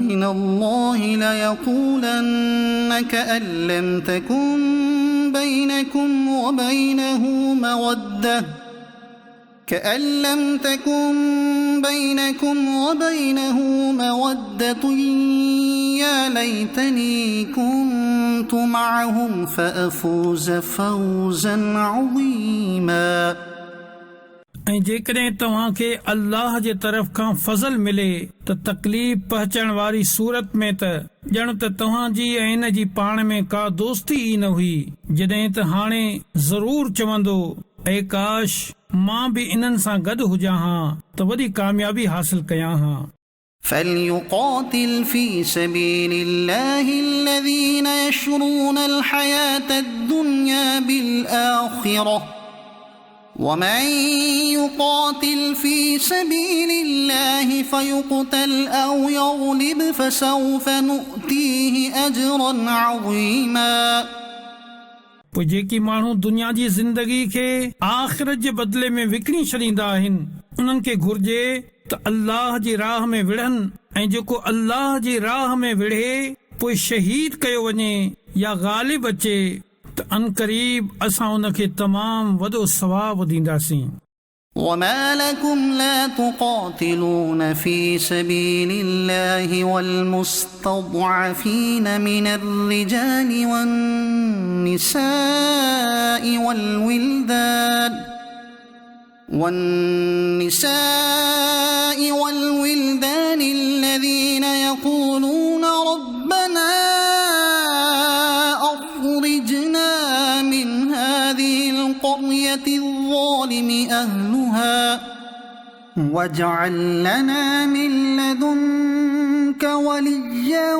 من الله ليقولن كأن لم تكن بينكم وبينه مودة يا ليتني كنت معهم فأفوز فوزا عظيما। ऐं जेकॾहिं तव्हां खे अल्लाह जे तरफ़ खां फज़ल मिले त तकलीफ़ पहुचण वारी सूरत में त ॼण त तव्हांजी ऐं हिन जी पाण में का दोस्ती ई न हुई जॾहिं त हाणे ज़रूर चवंदो ऐ काश मां बि इन्हनि सां गॾु हुजां हा त वॾी कामयाबी हासिल कयां हा। فليقاتل في سبيل الله الذين يشرون الحياة الدنيا بالآخرة ومن يقاتل في سبيل الله فيقتل أو يغلب فسوف نؤتيه أجرا عظيما पोइ जेकी माण्हू दुनिया जी ज़िंदगी खे आख़िरत जे बदिले में विकिणी छॾींदा आहिनि उन्हनि खे घुर्जे त अल्लाह जी राह में विढ़नि ऐं जेको अल्लाह जी राह में विढ़े पोइ शहीद कयो वञे या ग़ालिब अचे त अनकरीब असां उनखे तमामु वॾो सवाबु ॾींदासीं। وما لكم لا تقاتلون في سبيل الله والمستضعفين من الرجال والولدان الذين يقولون ربنا أخرجنا من هذه القرية الظالم أهلها واجعل لنا من لدنك وليا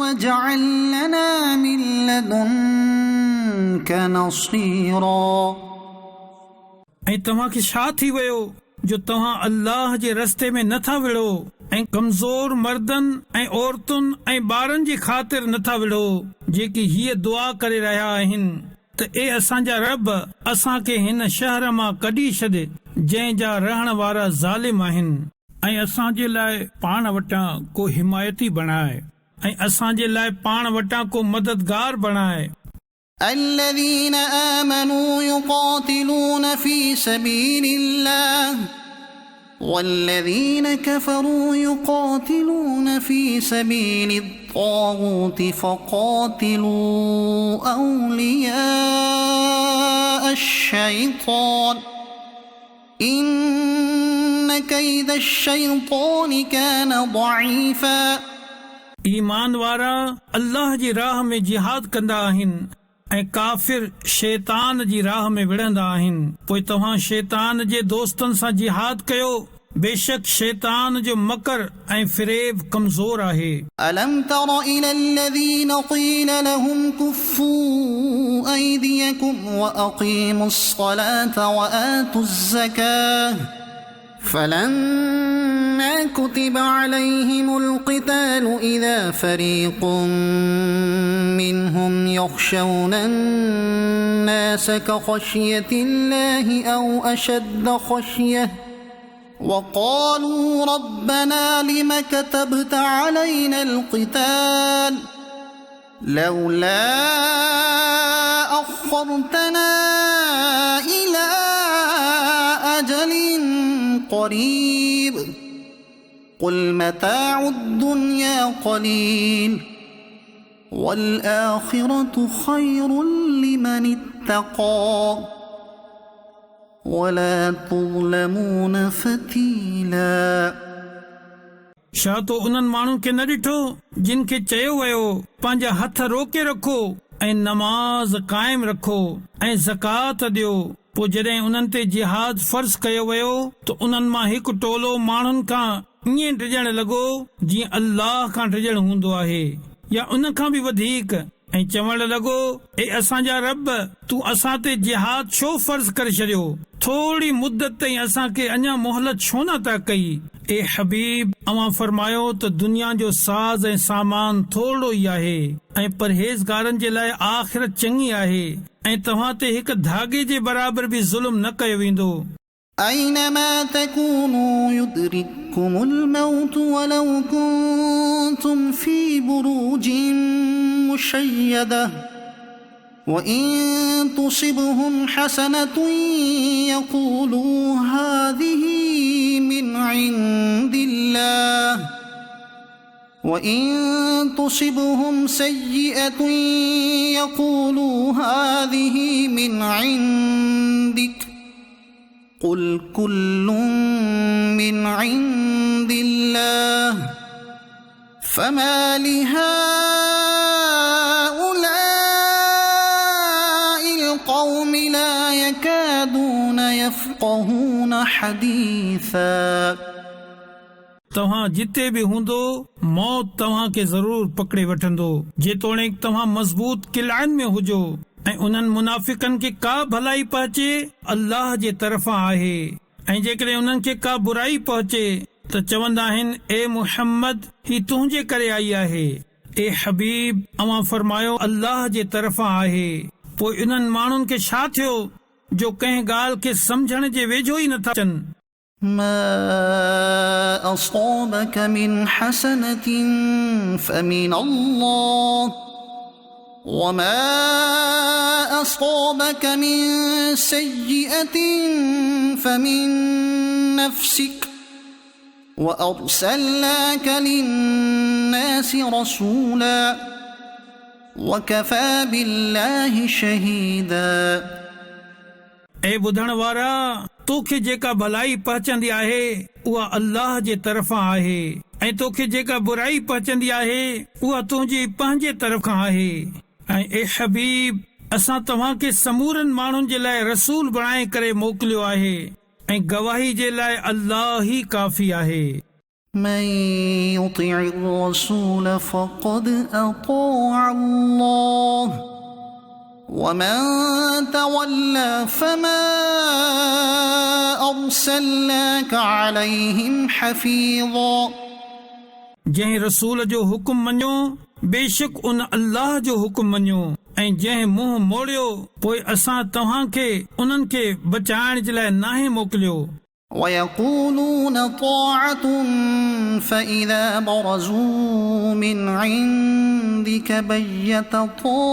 واجعل لنا من لدنك نصيرا ऐं तव्हांखे छा थी वियो जो तव्हां अल्लाह जे रस्ते में नथा विढ़ो ऐं कमज़ोर मर्दनि ऐं औरतुनि ऐं ॿारनि जी ख़ातिर नथा विढ़ो जेकी हीअ दुआ करे रहिया आहिनि त ए असांजा रब असांखे हिन शहर मां कढी छॾ जंहिं जा रहण वारा ज़ालिम आहिनि ऐं असांजे लाइ पाण वटां को हिमायती बणाए ऐं असांजे लाइ पाण वटां को मददगार बणाए। الذين آمنوا يقاتلون في سبيل الله والذين كفروا يقاتلون في سبيل الطاغوت فقاتلوا أولياء الشيطان إن كيد الشيطان كان ضعيفا ईमान वारा अल्लाह जी राह में जिहाद कंदा आहिनि ऐं काफ़िर शैतान जी राह में विढ़ंदा आहिनि पोइ तव्हां शैतान जे दोस्तनि सां जिहाद कयो बेशक शैतान जो मकर ऐं फ़रेब कमज़ोर आहे। ألم تر إلى الذين قيل لهم كفوا أيديكم وأقيموا الصلاة وآتوا الزكاة فلما كتب عليهم القتال إذا فريق منهم يخشون الناس كخشية الله أو أشد خشية وقالوا ربنا لم كتبت علينا القتال لولا أخرتنا إلى أجل قريب قل متاع الدنيا قليل والآخرة خير لمن اتقى ولا تظلمون فتيلا छा तो उन्हनि माण्हुनि खे न ॾिठो जिन खे चयो वियो पंहिंजा हथ रोके रखो ऐं नमाज़ क़ाइम रखो ऐं ज़कात ॾियो पोइ जॾहिं उन्हनि ते जिहाद फर्ज़ कयो वियो त उन्हनि मां हिकु टोलो माण्हुनि खां ईअं डिॼण लॻो जीअं अल्लाह खां डिॼण हूंदो आहे या उन खां बि वधीक ऐं चवण लॻो ए असांजा रब तूं असां ते जिहाद छो फर्ज़ करे छॾियो थोरी मुद्दत ताईं असांखे अञा मोहलत छो न था कई ए हबीब अवां फरमायो त दुनिया जो साज़ ऐं सामान थोरो ई आहे ऐं परहेज़गारनि जे लाइ आख़िरत चङी आहे ऐं तव्हां ते हिकु धागे जे बराबर बि ज़ुल्म न कयो वेंदो। أينما تكونوا يدرككم الموت ولو كنتم في بروج مشيدة وإن تصبهم حسنة يقولوا هذه من عند الله وإن تصبهم سيئة يقولوا هذه من عندك قل كل من عند الله فما لهؤلاء القوم لا يكادون يفقهون حديثا तव्हां जिते बि हूंदो मौत तव्हां खे ज़रूर पकड़े वठंदो जेतोणीकि तव्हां मज़बूत किलाइनि में हुजो ऐं उन्हनि मुनाफ़िकनि खे का भलाई पहुचे अल्लाह जे तरफ़ां आहे ऐं जेकॾहिं उन्हनि खे का बुराई पहुचे त चवंदा आहिनि ए मुहम्मद ही तुंहिंजे करे आई आहे। ए हबीब अवां फरमायो अल्लाह जे तरफ़ां आहे। पोइ इन्हनि माण्हुनि खे छा थियो जो कंहिं ॻाल्हि खे सम्झण जे वेझो ई नथा अचनि। ما أصابك من حسنة فمن الله وما أصابك من سيئة فمن نفسك وأرسلناك للناس رسولا وكفى بالله شهيدا। ए ॿुधण वारा, तोखे जेका भलाई पहुचंदी आहे उहा अल्लाह जे तरफ़ां आहे ऐं तोखे जेका बुराई पहुचंदी आहे उहा तुंहिंजी पंहिंजे तरफ़ खां आहे। ऐं ए हबीब, असां तव्हां खे समूरनि माण्हुनि जे लाइ रसूल बणाए करे मोकिलियो आहे ऐं गवाही जे लाइ अल्लाह ई काफ़ी आहे। من يطع الرسول فقد أطاع الله ومن تولى فما أرسلناك عليهم حفيظا। जंहिं रसूल जो हुकुम मञियो बेशक उन अल्लाह जो हुकुम मञियो ऐं जंहिं मुंहुं मोड़ियो पोइ असां तव्हां खे उन्हनि खे बचाइण जे लाइ नाहे मोकिलियो। ويقولون طاعة فإذا برزوا من عندك بيت طائفة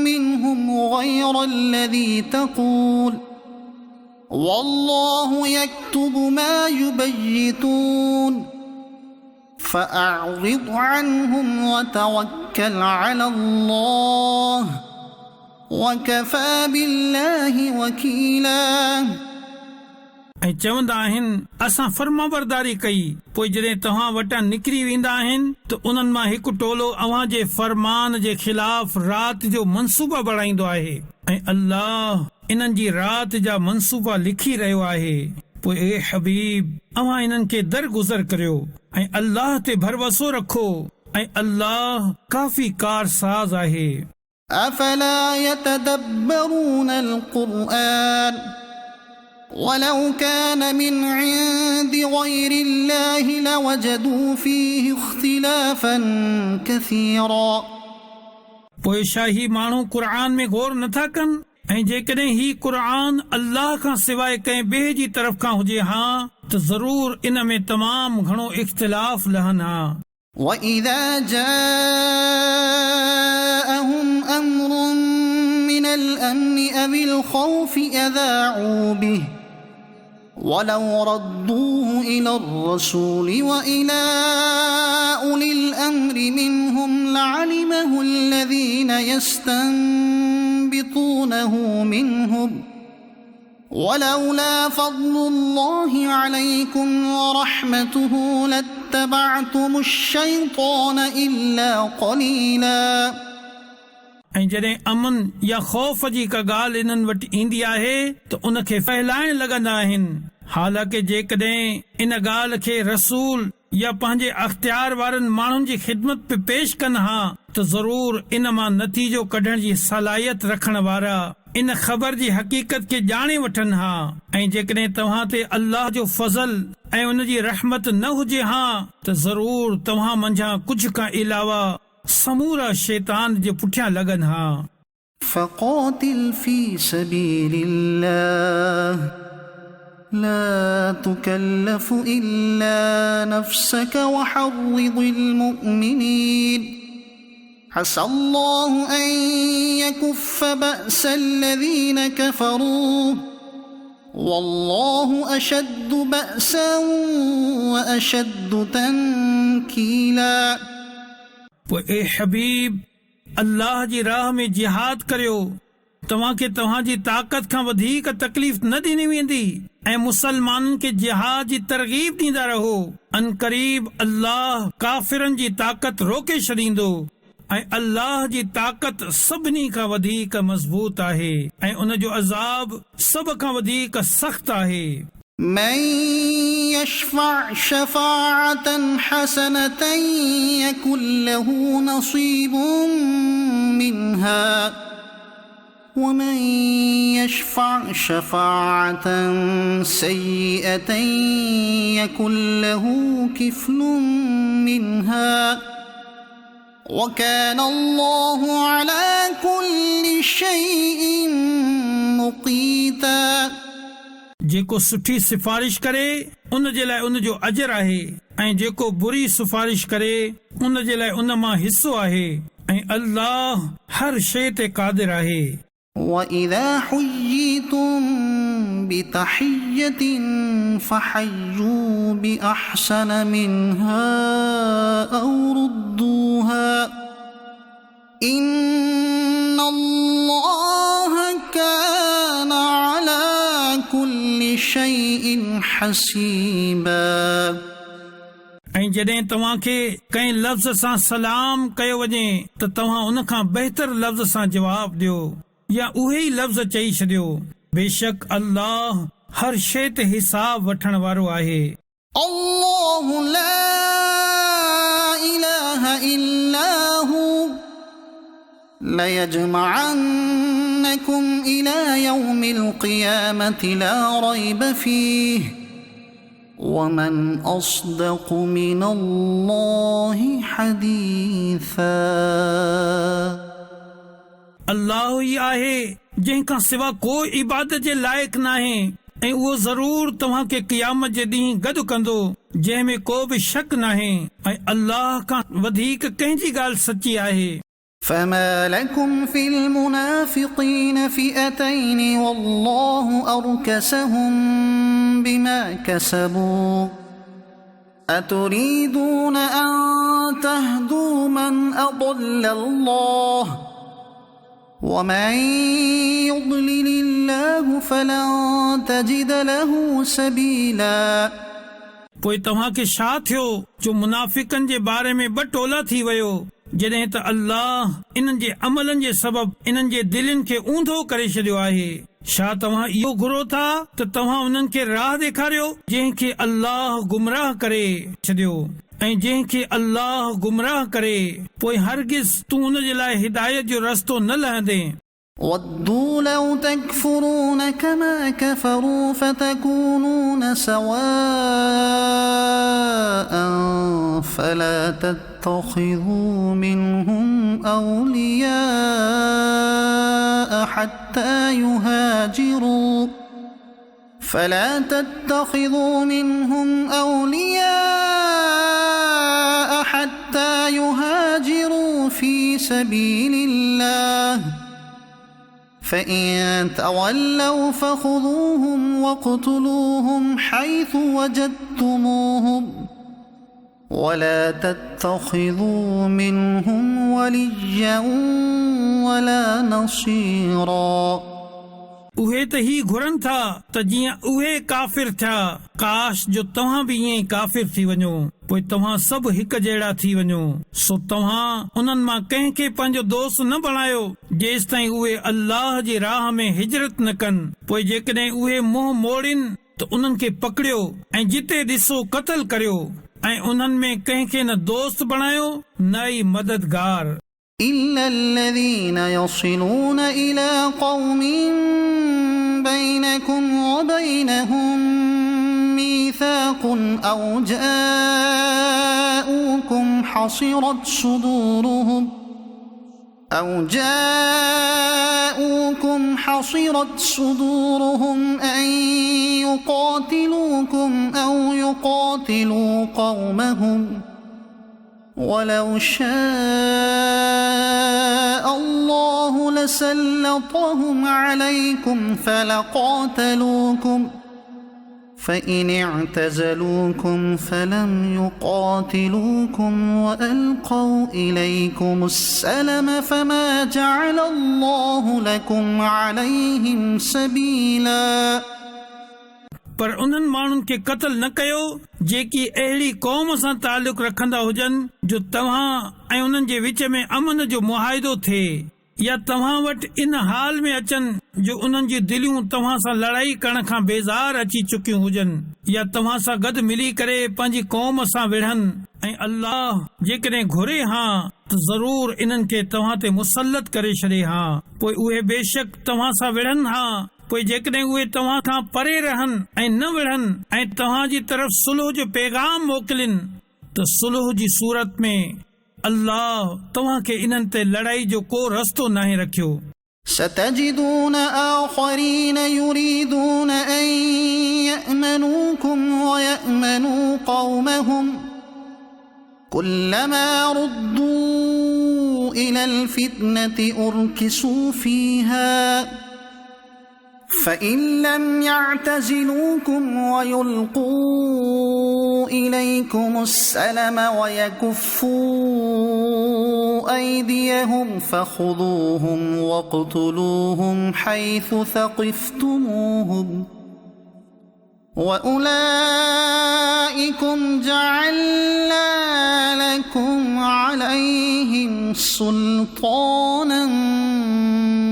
منهم غير الذي تقول والله يكتب ما يبيتون فأعرض عنهم وتوكل على الله وكفى بالله وكيلا। ऐं चवंदा आहिनि असां फर्माबरदारी कई। पोइ जॾहिं तव्हां वटां निकिरी वेंदा आहिनि त उन्हनि मां हिकु टोलो अव्हां जे फरमान जे ख़िलाफ़ राति जो मनसूबा बणाईंदो आहे ऐं अल्लाह इन्हनि जी राति जा मनसूबा लिखी रहियो आहे। पोइ ए हबीब, अव्हां इन्हनि खे दरगुज़र करियो ऐं अल्लाह ते भरोसो रखो ऐं अल्लाह काफ़ी कारसाज़ आहे। أفلا يتدبرون القرآن ولو كان من عند غير الله لوجدوا فيه اختلافا كثيرا। पोइ शाही माण्हू क़ुर में गौर नथा कनि ऐं जेकॾहिं ही क़ुर अल्लाह खां सवाइ कंहिं ॿिए जी तरफ़ खां हुजे हा त ज़रूर इन में तमामु घणो इख़्तिलाफ़ लहनि हा। وإذا جاءهم أمر من الأمن أو الخوف أذاعوا به ولو ردوه إلى الرسول وإلى أولي الأمر منهم لعلمه الذين يستنبطونه منهم ولولا فضل الله عليكم ورحمته لاتبعتم الشيطان إلا قليلا। ऐं जॾहिं अमन या ख़ौफ़ जी का ॻाल्हि इन्हनि वटि ईंदी आहे त उन खे फहिलाइण लॻंदा आहिनि। हालांकि जेकॾहिं इन ॻाल्हि खे रसूल या पंहिंजे अख़्तियार वारनि माण्हुनि जी ख़िदमत पे पेश कनि हा त ज़रूर इन मां नतीजो कढण जी सलाहियत रखण वारा इन ख़बर जी हक़ीक़त खे ॼाणे वठनि हा। ऐं जेकॾहिं तव्हां ते अल्लाह जो फज़ल ऐं उन जी रहमत न हुजे हा त ज़रूर तव्हां मंझां कुझु खां अलावा समूरा शैतान जे पुठियां लॻनि हा। فقاتل في سبيل الله لا تكلف إلا نفسك وحرض المؤمنين عسى الله أن يكف بأس الذين كفروا والله أشد بأسا وأشد تنكيلا। पोइ ए हबीब, अल्लाह जी राह में जिहाद करियो। तव्हांखे तव्हांजी ताक़त खां वधीक तकलीफ़ न ॾिनी वेंदी ऐं मुसलमाननि खे जिहाद जी तरग़ीब ॾींदा रहो। अनक़रीब अल्लाह काफ़िरनि जी ताक़त रोके छॾींदो ऐं अल्लाह जी ताक़त सभिनी खां वधीक मज़बूत आहे ऐं उन जो अज़ाब सभ खां वधीक सख़्तु आहे। من يشفع شفاعة حسنة يكن له نصيب منها ومن يشفع شفاعة سيئة يكن له كفل منها وكان الله على كل شيء مقيتا जेको सुठी सिफारिश करे उन जे लाइ उन जो अजर आहे ऐं जेको बुरी सिफारिश करे उन जे लाइ उन मां हिस्सो आहे ऐं अल्लाह हर शइ ते क़ादिर आहे وإذا حييتم بتحية فحيوا بأحسن منها أو ردوها إن الله كان على كل شيء حسيبا ऐं जॾहिं तव्हां खे कंहिं लफ़्ज़ सां सलाम कयो वञे त तव्हां उन खां बहितर लफ़्ज़ सां जवाब ॾियो या उहे ई लफ़्ज़ चई छॾियो बेशक अल्लाह हर शइ ते हिसाब वठण वारो आहे अल्लाहु ला इलाहा इल्ला हू लयजमअन्नकुम इला यौमिल क़ियामति ला रैब फीह वमन अस्दक़ु मिनल्लाहि हदीसा अल्लाह ई आहे जंहिं खां सिवा कोई इबादत जे लाइक़ नाहे ऐं उहो ज़रूर तव्हां खे क़यामत जे ॾींहुं गॾु कंदो जंहिं में को बि शक नाहे ऐं अल्लाह खां वधीक कंहिंजी ॻाल्हि सची आहे فما لكم في المنافقين فئتين والله أركسهم بما كسبوا أتريدون أن تهدوا من أضل الله ومن يضلل الله فلن تجد له سبيلا पोइ तव्हां खे छा थियो जो मुनाफ़िकनि जे बारे में ॿ टोला थी वियो जॾहिं त अल्लाह इन्हनि जे अमलनि जे सबबु इन्हनि जे दिलनि खे ऊंधो करे छॾियो आहे छा तव्हां इहो घुरो था त तव्हां उन्हनि खे राह ॾेखारियो जंहिं खे अल्लाह गुमराह करे छॾियो ऐं जंहिं खे अल्लाह गुमराह करे पोइ हरगिज़ तूं उन जे लाइ हिदायत जो रस्तो न लहंदे وَدُّوا لَوْ تَكْفُرُونَ كَمَا كَفَرُوا فَتَكُونُونَ سَوَاءً فَلَا تَتَّخِذُوا مِنْهُمْ أَوْلِيَاءَ حَتَّى يُهَاجِرُوا فِي سَبِيلِ اللَّهِ فإن تولوا فخذوهم واقتلوهم حيث وجدتموهم ولا تتخذوا منهم وليا ولا نصيرا उहे त ही घुरनि था त जीअं उहे काफ़िर थिया काश जो तव्हां बि ईअं काफ़िर थी वञो पोइ तव्हां सभु हिक जहिड़ा थी वञो सो तव्हां उन्हनि मां कंहिंखे पंहिंजो दोस्त न बणायो जेसि ताईं उहे अल्लाह जी राह में हिजरत न कनि पोइ जेकॾहिं उहे मुंहुं मोड़ीनि त उन्हनि खे पकड़ियो ऐं जिते ॾिसो क़त्ल करियो ऐं उन्हनि में कंहिंखे न दोस्त बणायो न ई मददगार إلا الذين يصلون إلى قوم بينكم وبينهم ميثاق أو جاءوكم حصرت صدورهم أن يقاتلوكم أو يقاتلوا قومهم ولو شاء الله لسلطهم عليكم فلقاتلوكم فإن اعتزلوكم فلم يقاتلوكم وألقوا إليكم السلم فما جعل الله لكم عليهم سبيلا पर उन्हनि माण्हुनि खे क़त्ल न कयो जेकी अहिड़ी क़ौम सां तालुक़ रखंदा हुजनि जो तव्हां ऐं उन्हनि जे विच में अमन जो मुआहिदो थिए या तव्हां वटि इन हाल में अचनि जो उन्हनि जी दिलियूं तव्हां सां लड़ाई करण खां बेज़ार अची चुकियूं हुजनि, या तव्हां सां गॾु मिली करे पंहिंजी क़ौम सां विढ़नि, ऐं अल्लाह जेकॾहिं घुरे हा त ज़रूर इन्हनि खे तव्हां ते मुसलत करे छॾे हा, पोइ उहे बेशक तव्हां सां विढ़नि हा। पोइ जेकॾहिं उहे तव्हां खां परे रहनि ऐं न विढ़नि ऐं तव्हां जी तरफ़ सुलह जो पैगाम मोकिलिन, त सुलह जी सूरत में अल्लाह तव्हां खे इन्हनि ते लड़ाई जो को रस्तो नाहे रखियो। ستجدون آخرين يريدون أن يأمنوكم ويأمنوا قومهم كلما ردوا إلى الفتنة أركسوا فيها فإن لم يعتزلوكم ويلقوا إليكم السلم ويكفوا أيديهم فخذوهم واقتلوهم حيث ثقفتموهم وأولئكم جعلنا لكم عليهم سلطانا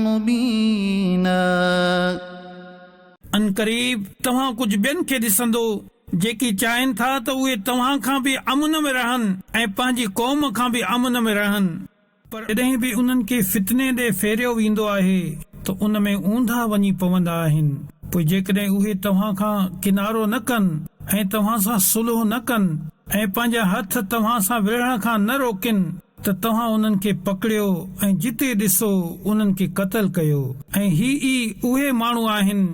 مبينا। अनकरीब तव्हां कुझु ॿियनि खे ॾिसंदो जेकी चाहिनि था त उहे तव्हां खां बि अमन में रहनि ऐं पंहिंजी क़ौम खां बि अमन में रहनि, पर जॾहिं बि उन्हनि खे फितने ॾे फेरियो वेंदो आहे त उन में ऊंधा वञी पवंदा आहिनि। पोइ जेकॾहिं उहे तव्हां खां किनारो न कनि ऐं तव्हां सां सुलह न कनि ऐं पंहिंजा हथ तव्हां सां विढ़ण खां न रोकनि त तव्हां उन्हनि खे पकड़ियो ऐं जिते ॾिसो उन्हनि खे क़तल कयो। ऐं ही उहे माण्हू आहिनि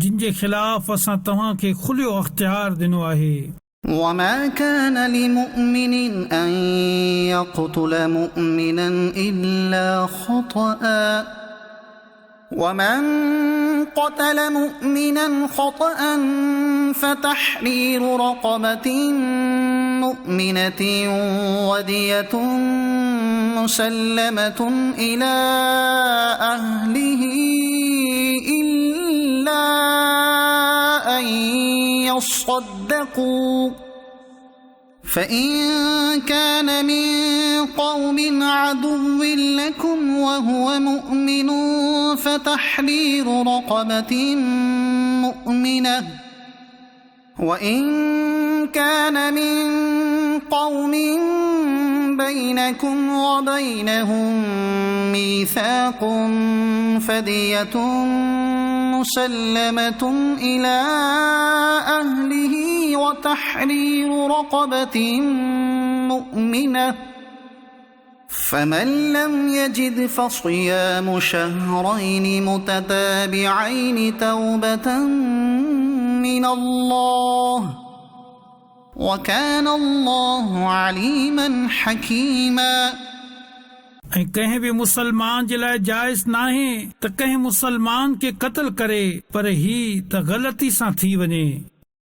जिन जे ख़िलाफ़ असां तव्हां खे खुलियो अख़्तियार ॾिनो आहे। وما كان لمؤمن أن يقتل مؤمنا إلا خطأ ومن قتل مؤمنا خطأ فتحرير رقبة مؤمنة ودية مسلمة إلى أهله إلا أن يصدقوا فإن كان من قوم عدو لكم وهو مؤمن فتحرير رقبة مؤمنة وإن كان من قوم بينكم وبينهم ميثاق فدية مسلمة إلى أهله وتحرير رقبة مؤمنة فمن لم يجد فصيام شهرين متتابعين توبة من الله وكان الله عليما حكيما। ऐं कंहिं बि मुसलमान जे लाइ जाइज़ नाहे त कंहिं मुसलमान खे क़त्ल करे, पर ही त ग़लती सां थी वञे।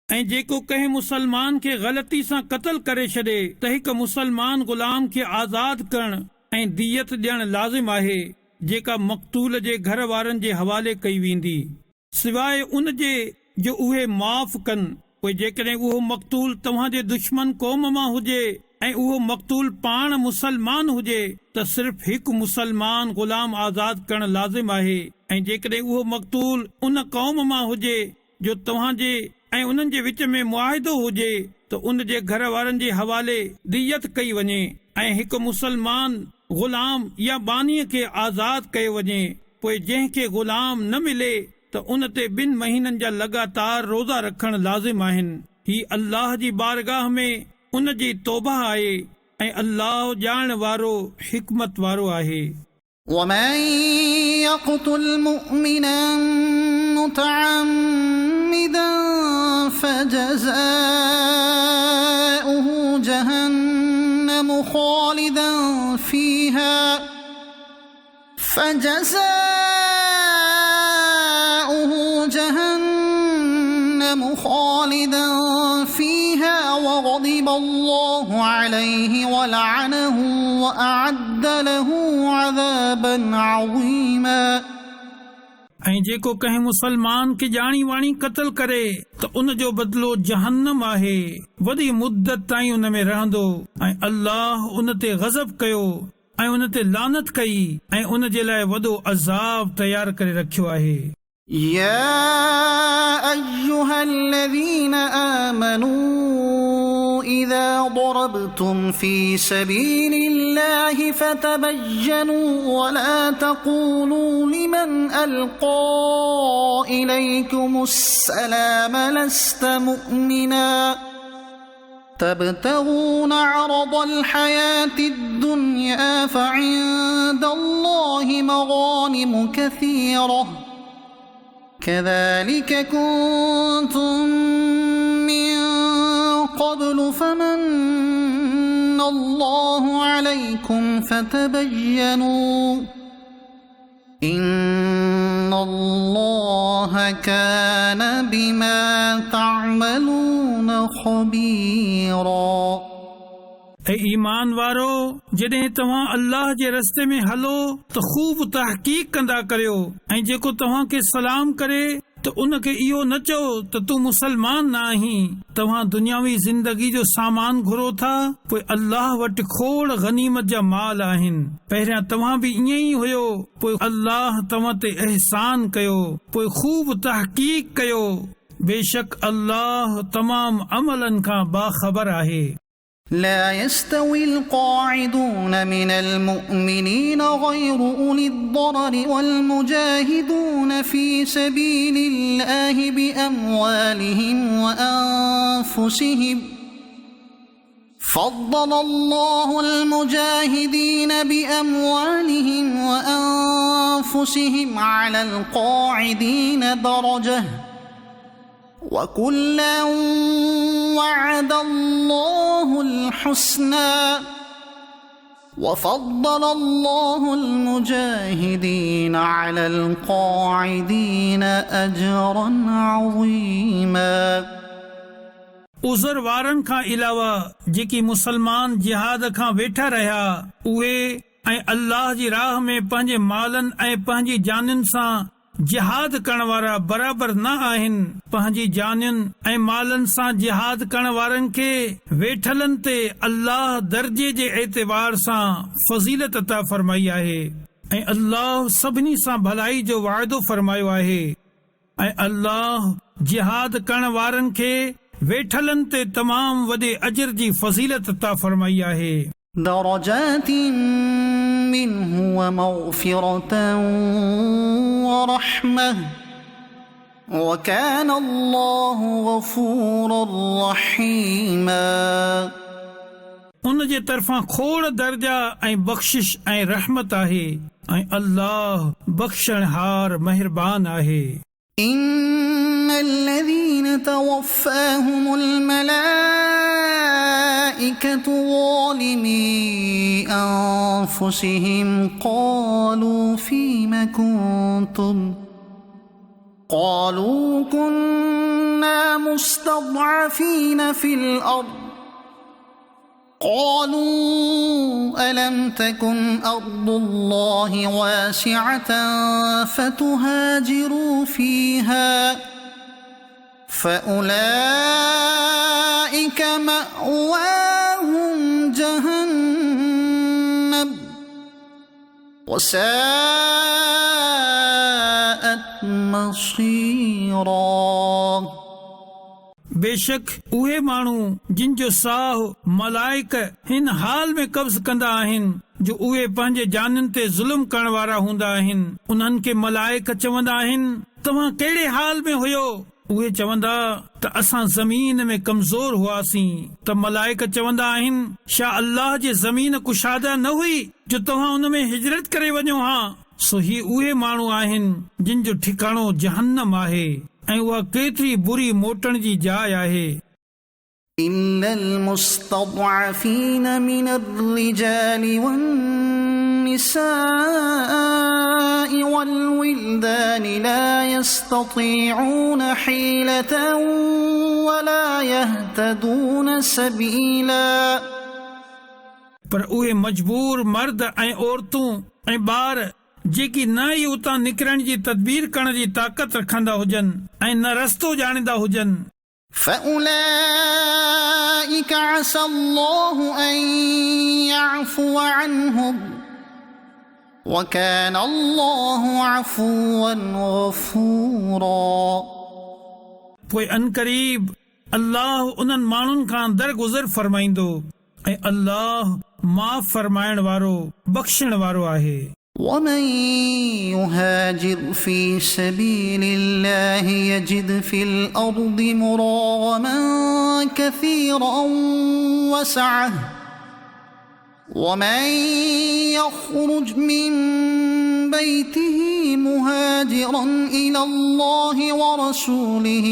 ऐं जेको कंहिं मुसलमान खे ग़लती सां क़त्ल करे छॾे त हिकु मुसलमान ग़ुलाम खे आज़ाद करण ऐं दियत ॾियण लाज़िम आहे, जेका मक़तूल जे घर वारनि जे हवाले कई वेंदी, सवाइ उन जे जो उहे माफ़ कनि। पोइ जेकॾहिं उहो मक़तूल तव्हां जे दुश्मन क़ौम मां हुजे ऐं उहो मक़तूल पाण मुसलमान हुजे त सिर्फ़ हिकु मुसलमान ग़ुलाम आज़ाद करण लाज़िम आहे। ऐं जेकॾहिं उहो मक़तूल उन क़ौम मां हुजे जो तव्हां जे ऐं उन्हनि जे विच में मुआहिदो हुजे त उन जे घर वारनि जे हवाले दियत कई वञे ऐं हिकु मुसलमान ग़ुलाम या बानीअ खे आज़ाद कयो वञे। पोइ जंहिंखे ग़ुलाम न मिले त उन ते 2 महीननि जा लगातार रोज़ा रखण लाज़िम आहिनि। ही अल्लाह जी बारगाह में उन जी तौबा आहे ऐं अल्लाह ॼाण वारो हिकमत वारो आहे। ومن يقتل مؤمنا متعمدا فجزاؤه جهنم خالدا فيها وغضب الله عليه ولعنه وأعد له عذابا عظيما। ऐं जेको कंहिं मुसलमान खे ॼाणी वाणी क़त्ल करे त उन जो बदिलो जहन्नम आहे, वॾी मुद्दत ताईं उन में रहंदो, ऐं अल्लाह उन ते ग़ज़ब कयो ऐं उन ते लानत कई ऐं उन जे लाइ वॾो अज़ाब तयार करे रखियो आहे। يا أيها الذين آمنوا إذا ضربتم في سبيل الله فتبينوا ولا تقولوا لمن ألقى إليكم السلام لست مؤمنا تبتغون عرض الحياة الدنيا فعند الله مغانم كثيرة كذلك كنتم من قبل فمن الله عليكم فتبينوا إن الله كان بما تعملون خبيرا ऐं ईमान वारो जॾहिं तव्हां अल्लाह जे रस्ते में हलो त खूब तहक़ीक़ कंदा करियो ऐं जेको तव्हां खे सलाम करे त उन खे इहो न चओ त तूं मुसलमान न आहीं। तव्हां दुनियावी ज़िंदगी जो सामान घुरो था, पोइ अल्लाह वटि खोड़ गनीमत जा माल आहिनि। पहिरियां तव्हां बि ईअं ई हुयो, पोइ अल्लाह तव्हां ते एहसान कयो, पोइ खूब तहक़ीक़ कयो। बेशक अल्लाह तमाम अमलनि खां बाख़बर आहे। لا يستوي القاعدون من المؤمنين غير أولي الضرر والمجاهدون في سبيل الله بأموالهم وأنفسهم فضل الله المجاهدين بأموالهم وأنفسهم على القاعدين درجة وكلا وعد الله الحسنى وفضل الله المجاهدين على القاعدين أجرا عظيما उज़र वारनि खां अलावा जेकी मुसलमान जिहाद खां वेठा रहिया उहे ऐं अल्लाह जी राह में पंहिंजे मालनि ऐं पंहिंजी जानियुनि सां जिहाद करण वारा बराबर न आहिनि। पंहिंजी जानियुनि ऐं मालनि सां जिहाद करण वारनि खे वेठलनि ते अल्लाह दर्जे जे एतबार सां फज़ीलत अता फरमाई आहे ऐं अल्लाह सभिनी सां भलाई जो वाइदो फरमायो आहे ऐं अल्लाह जिहाद करण वारनि खे वेठलनि ते तमाम वॾे अजर जी फज़ीलत अता फरमाई आहे। درجات منه ومغفرة ورحمة وكان الله غفورا رحيما उन जे तरफ़ां खोड़ दर्जा ऐं बख़्शिश ऐं रहमत आहे ऐं अल्लाह बख़्शणहार महिरबान आहे। إن الذين توفاهم الملائكة ظالمي أنفسهم قالوا فيم كنتم قالوا كنا مستضعفين في الأرض قالوا ألم تكن أرض الله واسعة فتهاجروا فيها فأولئك مأواهم جهنم وساءت مصيرا बेशक उहे माण्हू जिन जो साह मलाइक हिन हाल में कब्ज़ कंदा आहिनि जो उहे पंहिंजे जाननि ते ज़ुल्म करण वारा हूंदा आहिनि। उन्हनि खे मलाइक चवंदा आहिनि तव्हां कहिड़े हाल में हुयो? उहे चवंदा त असां ज़मीन में कमज़ोर हुआसीं त मलाइक चवंदा आहिनि छा अल्लाह जे ज़मीन कुशादा न हुई जो तव्हां उन में हिजरत करे वञो हा? सो ही उहे माण्हू आहिनि जिन जो ठिकाणो जहन्नम आहे ऐं उहा केतिरी बुरी मोटण जी जाइ आहे। إلا المستضعفين من الرجال والنساء والولدان لا يستطيعون حيلة ولا يهتدون سبيلا पर उहे मजबूर मर्द ऐं औरतूं ऐं ॿार जेकी न ई उतां निकिरण जी तदबीर करण जी ताक़त रखंदा हुजनि ऐं न रस्तो ॼाणींदा हुजनि فأولئك عسى الله أن يعفو عنهم وكان الله عفوا غفورا. पोइ अनकरीब अल्लाह उन्हनि माण्हुनि खां दरगुज़र फरमाईंदो ऐं अल्लाह माफ़ फरमाइण वारो बख़्शण वारो आहे. ومن يهاجر في سبيل الله يجد في الأرض مراغما كثيرا وسعة ومن يخرج من بيته مهاجرا إلى الله ورسوله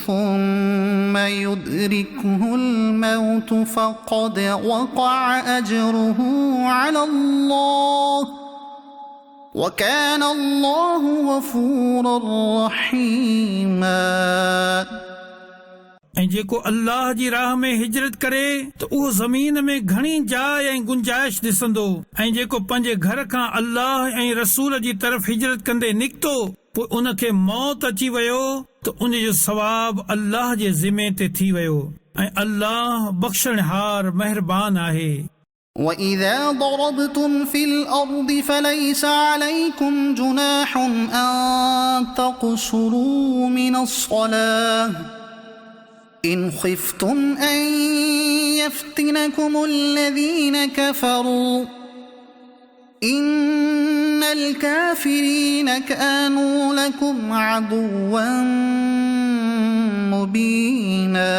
ثم يدركه الموت فقد وقع أجره على الله وكان الله غفورا رحيما. ऐं जेको अल्लाह जी राह में हिजरत करे त उहो ज़मीन में घणी जाइ ऐं गुंजाइश ॾिसंदो ऐं जेको पंहिंजे घर खां अल्लाह ऐं रसूल जी तरफ़ हिजरत कंदे निकितो पोइ उनखे मौत अची वियो त उन जो सवाब अल्लाह जे ज़िमे ते थी वियो ऐं अल्लाह बख़्शणहार महिरबान आहे. وإذا ضربتم في الأرض فليس عليكم جناح أن تقصروا من الصلاة إن خفتم أن يفتنكم الذين كفروا إن الكافرين كانوا لكم عدوا مبينا.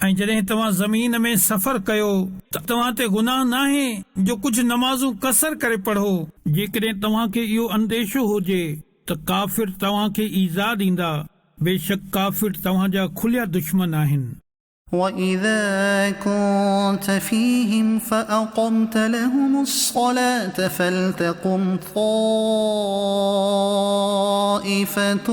ऐं जॾहिं तव्हां ज़मीन में सफ़र कयो त तव्हां ते गुनाह नाहे जो कुझु नमाज़ूं कसर करे पढ़ो जेकॾहिं तव्हां खे इहो अंदेशो हुजे त काफ़िर तव्हां खे ईज़ा ॾींदा. बेशक काफ़िर तव्हां जा खुलिया दुश्मन आहिनि. وإذا كنت فيهم فأقمت لهم الصلاة فلتقم طائفة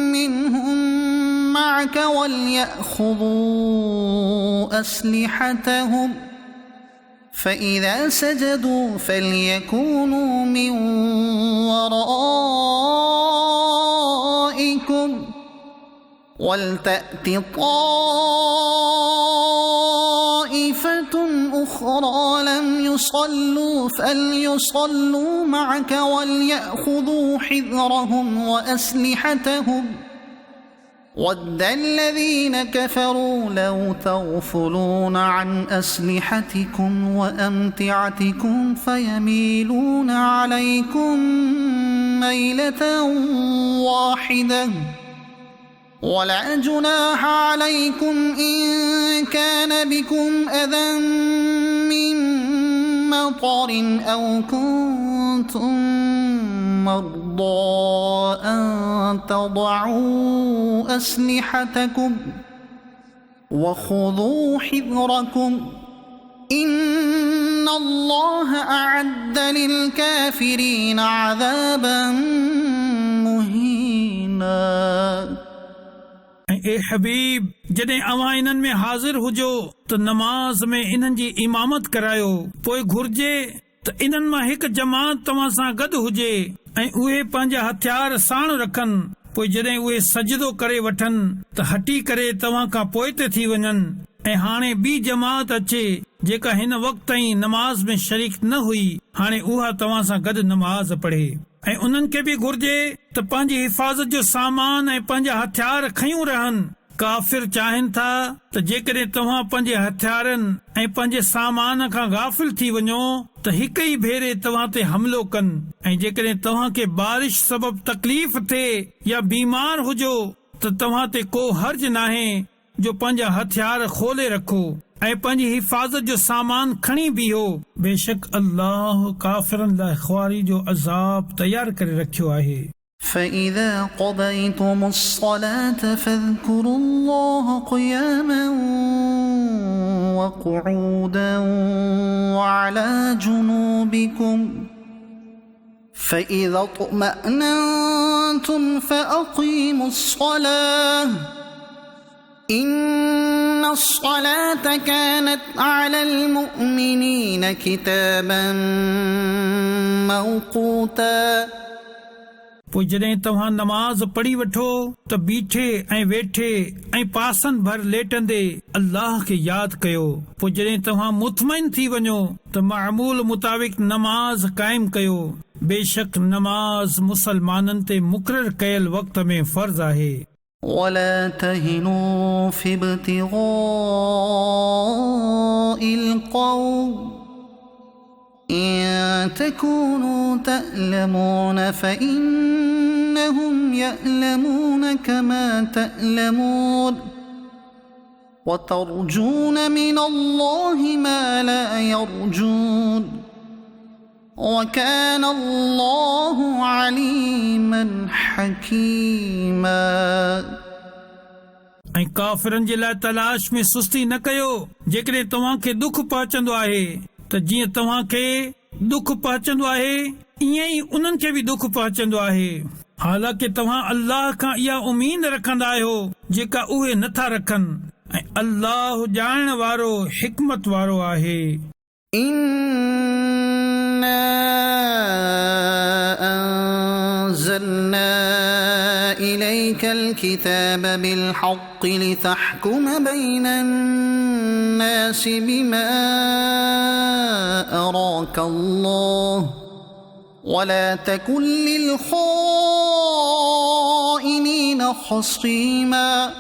منهم معك وليأخذوا أسلحتهم فإذا سجدوا فليكونوا من ورائكم ولتأت طائفة أخرى لم يصلوا فليصلوا معك وليأخذوا حذرهم وأسلحتهم ود الذين كفروا لو تغفلون عن أسلحتكم وأمتعتكم فيميلون عليكم ميلة واحدة ولا جناح عليكم إن كان بكم أذى من مطر أو كنتم مرضى أن تضعوا أسلحتكم وخذوا حذركم إن الله أعد للكافرين عذابا مهينا. ए हबीब जॾहिं अवां इन्हनि में हाज़िर हुजो त नमाज़ में इन्हनि जी इमामत करायो पोइ घुर्जे त इन्हनि मां हिकु जमात तव्हां सां गॾु हुजे ऐं उहे पंहिंजा हथियार साण रखनि. पोइ जॾहिं उहे सजदो करे वठनि त हटी करे तव्हां खां पोइ ते थी वञनि ऐं हाणे ॿी जमात अचे जेका हिन वक़्त ताईं नमाज़ में शरीक न हुई हाणे उहा तव्हां सां गॾु नमाज़ पढ़े ऐं उन्हनि खे बि घुर्जे त पंहिंजी हिफ़ाज़त जो सामान ऐं पंहिंजा हथियार खयूं रहनि. काफ़िर चाहिनि था त जेकॾहिं तव्हां पंहिंजे हथियारनि ऐं पंहिंजे सामान खां गाफ़िल थी वञो त हिक ई भेरे तव्हां ते हमिलो कनि ऐं जेकॾहिं तव्हां खे बारिश सबब तकलीफ़ थिए या बीमार हुजो त तव्हां ते को हर्ज नाहे जो पंहिंजा हथियार खोले रखो ऐं पंहिंजी हिफ़ाज़त जो सामान खणी बीहो. बेशक अल्लाह काफ़िरनि लाइ ख़्वारी जो अज़ाब तयार करे रखियो आहे. فإذا قضيتم الصلاة فاذكروا الله قياما وقعودا وعلى جنوبكم فإذا اطمأننتم فأقيموا الصلاة إن الصلاة كانت على المؤمنين كتابا موقوتا. पोइ जॾहिं तव्हां नमाज़ पढ़ी वठो त बीठे ऐं वेठे ऐं पासन भर लेटंदे अल्लाह खे यादि कयो। पोइ जॾहिं तव्हां मुतमइन थी वञो त मामूल मुताबिक़ नमाज़ क़ाइम कयो। बेशक नमाज़ मुसलमाननि ते मुक़रर कयल वक़्त में फ़र्ज़ आहे। ولا تهنوا في ابتغاء القوم إن تكونوا تألمون فإنهم يألمون كما تألمون وترجون من الله ما لا يرجون وكان الله عليما حكيما ऐं काफ़िरनि जे लाइ तलाश में सुस्ती न कयो। जेकॾहिं तव्हांखे दुख पहुचंदो आहे त जीअं तव्हांखे दुख पहुचंदो आहे ईअं ई उन्हनि खे बि दुख पहुचंदो आहे। हालांकि तव्हां अल्लाह खां इहा उमीद रखंदा आहियो जेका उहे नथा रखनि ऐं अल्लाह ॼाणण वारो हिकमत वारो आहे। أنزلنا إليك الكتاب بالحق لتحكم بين الناس بما أراك الله ولا تكن للخائنين خصيما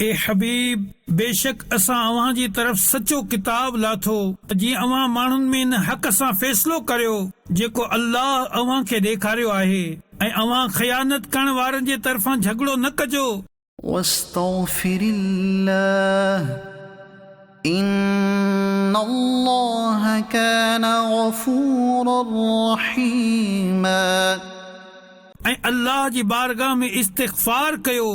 ए हबीब बेशक असां अव्हां जी तरफ़ सचो किताब लाथो जीअं अव्हां माण्हुनि में इन हक़ सां फ़ैसिलो करियो जेको अल्लाह अव्हां खे ॾेखारियो आहे ऐं अव्हां ख़यानत करण वारनि जे तरफ़ां झगड़ो न कजो। वस्तग़फिरिल्लाह इन्नल्लाह कान गफ़ूरर रहीमा ऐं अल्लाह जी बारगाह में इस्तिग़फ़ार कयो।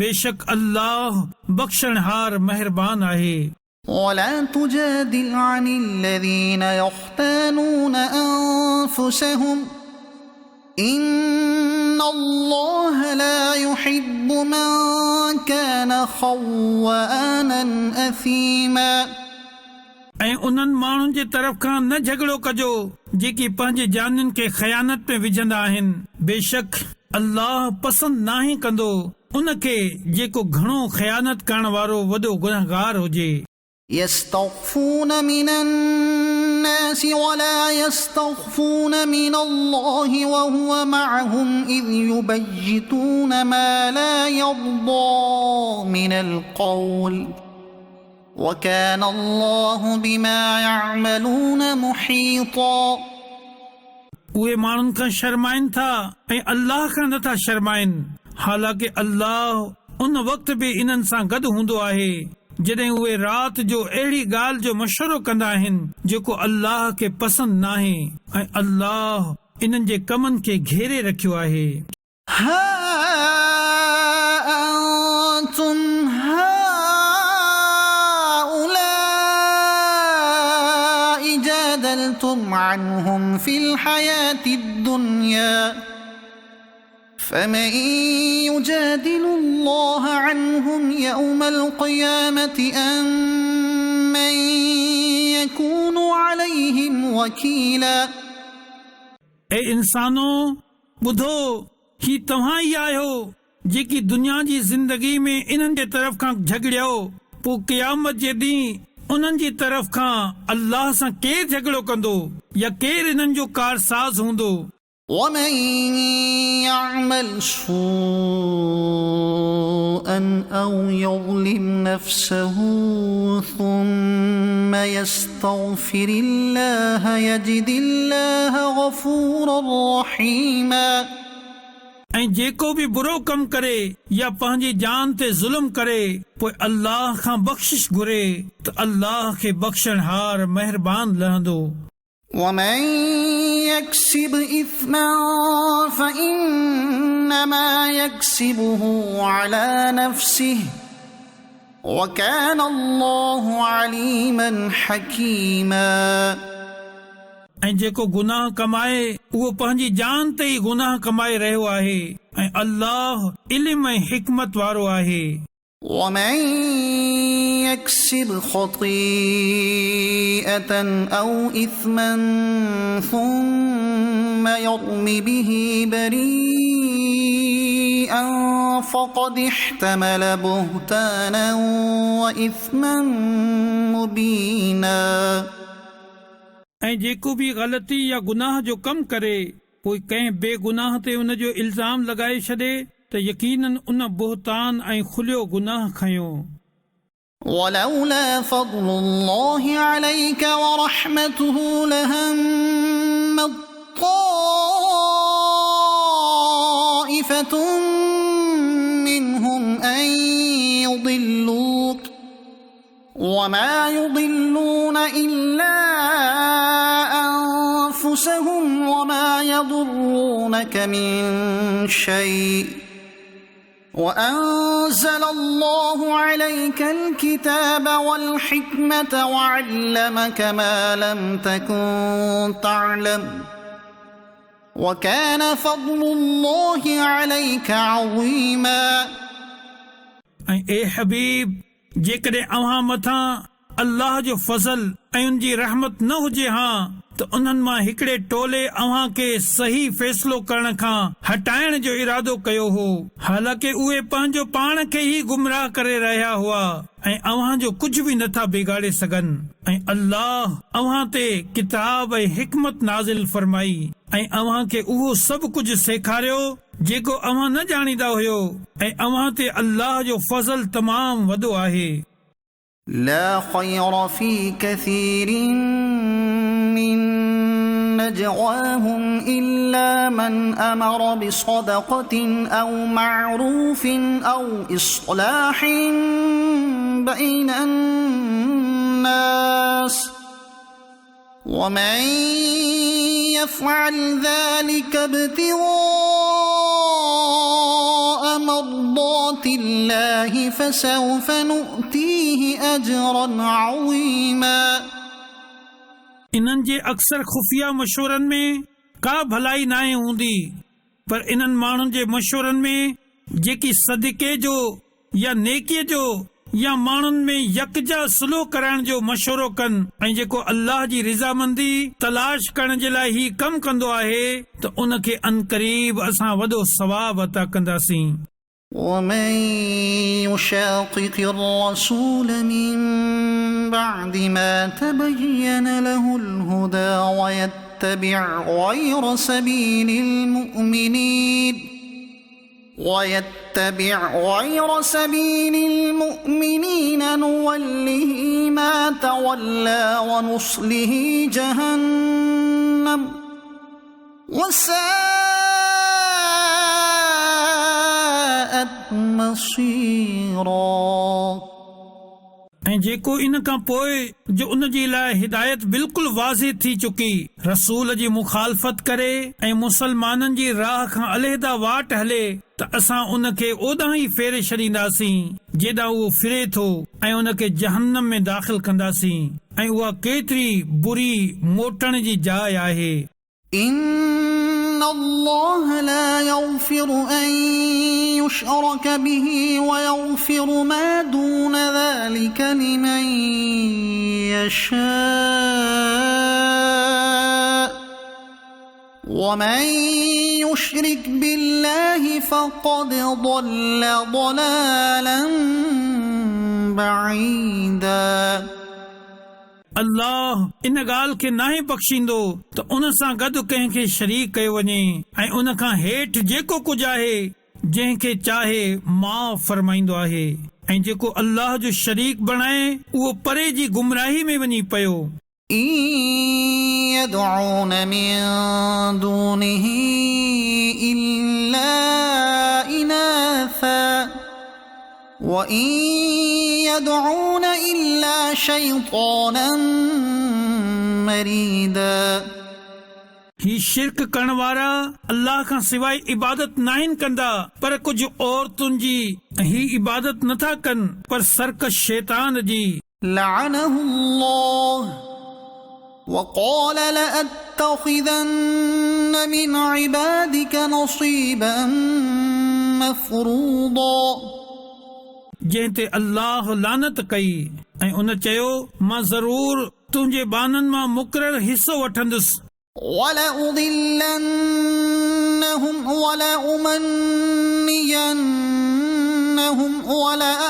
बेशक अल्लाह बख्शणहार मेहरबान आहे। ولا تجادل عن الذين يختانون أنفسهم إن الله لا يحب من كان خوانا أثيما ऐं उन्हनि माण्हुनि जे तरफ़ खां न झगड़ो कजो जेकी पंहिंजे जाननि खे ख़यानत में विझंदा आहिनि। बेशक अल्लाह पसंदि नाहे कंदो उनखे जेको घणो ख़यानत करण वारो वॾो गुनहगार हुजे। يستخفون من الناس ولا يستخفون من الله وهو معهم إذ يبيتون ما لا يرضى من القول وكان الله بما يعملون محيطا उहे माण्हुनि खां शर्माइनि था ऐं अल्लाह खां नथा शर्माइनि। हालांकि अल्लाह उन वक़्त बि इन्हनि सां गॾु हूंदो आहे जॾहिं उहे राति जो अहिड़ी ॻाल्हि जो मशवरो कंदा आहिनि जेको अल्लाह खे पसंदि नाहे ऐं अल्लाह इन्हनि जे कमनि खे घेरे रखियो आहे। جادلتم عنهم في الحياة الدنيا فمن يجادل الله عنهم يوم القيامة أم من يكون عليهم وكيلا ए इंसानो ॿुधो ही तव्हां ई आहियो जेकी दुनिया जी ज़िंदगी में इन्हनि जे तरफ़ खां झगड़ियो पोइ क़यामत जे ॾींहुं उन्हनि जी तरफ़ खां अल्लाह सां केरु झगड़ो कंदो या केरु इन्हनि जो कारसाज़ हूंदो। ومن يعمل سوءا أو يظلم نفسه ثم يستغفر الله يجد الله غفورا رحيما ऐं जेको बि बुरो कमु करे या पंहिंजी जान ते ज़ुल्म करे पोइ अल्लाह खां बख़्शिश घुरे त अल्लाह खे बख़्शणहार महिरबान लहंदो। ومن يكسب إثما فإنما يكسبه على نفسه وكان الله عليما حكيما ऐं जेको गुनाह कमाए उहो पंहिंजी जान ते ई गुनाह कमाए रहियो आहे ऐं अल्लाह इल्म ऐं हिकमत वारो आहे। ومن يكسب خطيئة أو إثما ثم ثم يرم به بريئا فقد احتمل بهتانا وإثما مبينا ऐं जेको बि ग़लती या गुनाह जो कम करे कोई कंहिं बेगुनाह ते उन जो इल्ज़ाम लॻाए छॾे त यकीनन उन बुहतान ऐं खुलियो गुनाह खयो ولولا فضل الله عليك ورحمته لهم طائفة منهم أن يضلوك وما يضلون إلا أنفسهم وما يضرونك من شيء وأنزل الله عليك الكتاب والحكمة وعلمك ما لم تكن تعلم وكان فضل الله عليك عظيما ऐं ए हबीब जेकॾहिं अव्हां मथां अल्लाह जो फज़ल ऐं उन जी रहमत न हुजे हा त उन्हनि मां हिकिड़े टोले अव्हां खे सही फ़ैसिलो करण खां हटाइण जो इरादो कयो हो हालांकि उहे पंहिंजो पाण खे ई गुमराह करे रहिया हुआ ऐं अव्हां जो कुझु बि नथा बिगाड़े सघनि ऐं अल्लाह अव्हां ते किताब ऐं हिकमत नाज़िल फरमाई ऐं अव्हां खे उहो सभु कुझु सेखारियो जेको अव्हां न ॼाणींदा हुयो ऐं अव्हां ते अल्लाह जो फज़ल तमामु वॾो आहे لا خير في كثير من نجواهم إلا من أمر بصدقة أو معروف أو إصلاح بين الناس ومن يفعل ذلك ابتغاء مرضات الله فسوف نؤتيه أجرا عظيما इन्हनि जे अक्सर खुफ़िया मशवरनि में का भलाई नाहे हूंदी पर इन्हनि माण्हुनि जे मशवरनि में जेकी सदके जो या नेकीअ जो या माण्हुनि में यकजा सुलह कराइण जो मशवरो कनि ऐं जेको अल्लाह जी रिज़ामंदी तलाश करण जे लाइ ही कमु कंदो आहे त उनखे अनकरीब असां वॾो सवाब अता कंदासीं ومن يشاقق الرسول من بعد ما تبين له الهدى ويتبع غير سبيل المؤمنين نوله ما تولى ونصله جهنم وساءت مصيرا ऐं जेको इन खां पोइ जो उन जी लाइ हिदायत बिल्कुलु वाज़िह थी चुकी रसूल जी मुखालफ़त करे ऐं मुसलमाननि जी राह खां अलहदा वाट हले त असां उन खे ओॾां ई फेरे छॾींदासीं जेॾां उहो फिरे थो ऐं उन खे जहन्नम में दाख़िल कंदासीं ऐं उहा केतिरी बुरी मोटण जी जाइ आहे إن الله لا يغفر أن يشرك به ويغفر ما دون ذلك لمن يشاء ومن يشرك بالله فقد ضل ضلالا بعيدا अल्लाह इन ॻाल्हि खे नाहे बख़्शींदो त उन सां गॾु कंहिंखे शरीक कयो वञे ऐं उन खां हेठि जेको कुझु आहे जंहिंखे चाहे माफ़ फरमाईंदो आहे ऐं जेको अल्लाह जो शरीक बणाए उहो परे जी गुमराही में वञी पियो يدعون من دونه إلا إناثا وإن يدعون إلا شيطانا مريدا ही शिरक करण वारा अल्लाह खां सवाइ इबादत नाहिन कंदा पर कुझु औरतुनि जी ही इबादत नथा कनि पर सरकश शैतान जी لعنه الله وقال لأتخذن من عبادك نصيبا مفروضا जंहिं ते अल्लाह लानत कई ऐं उन चयो मां ज़रूर तुंहिंजे बाननि मां मुक़ररु हिसो वठंदुसि ولأضلنهم ولأمنينهم ولآمرنهم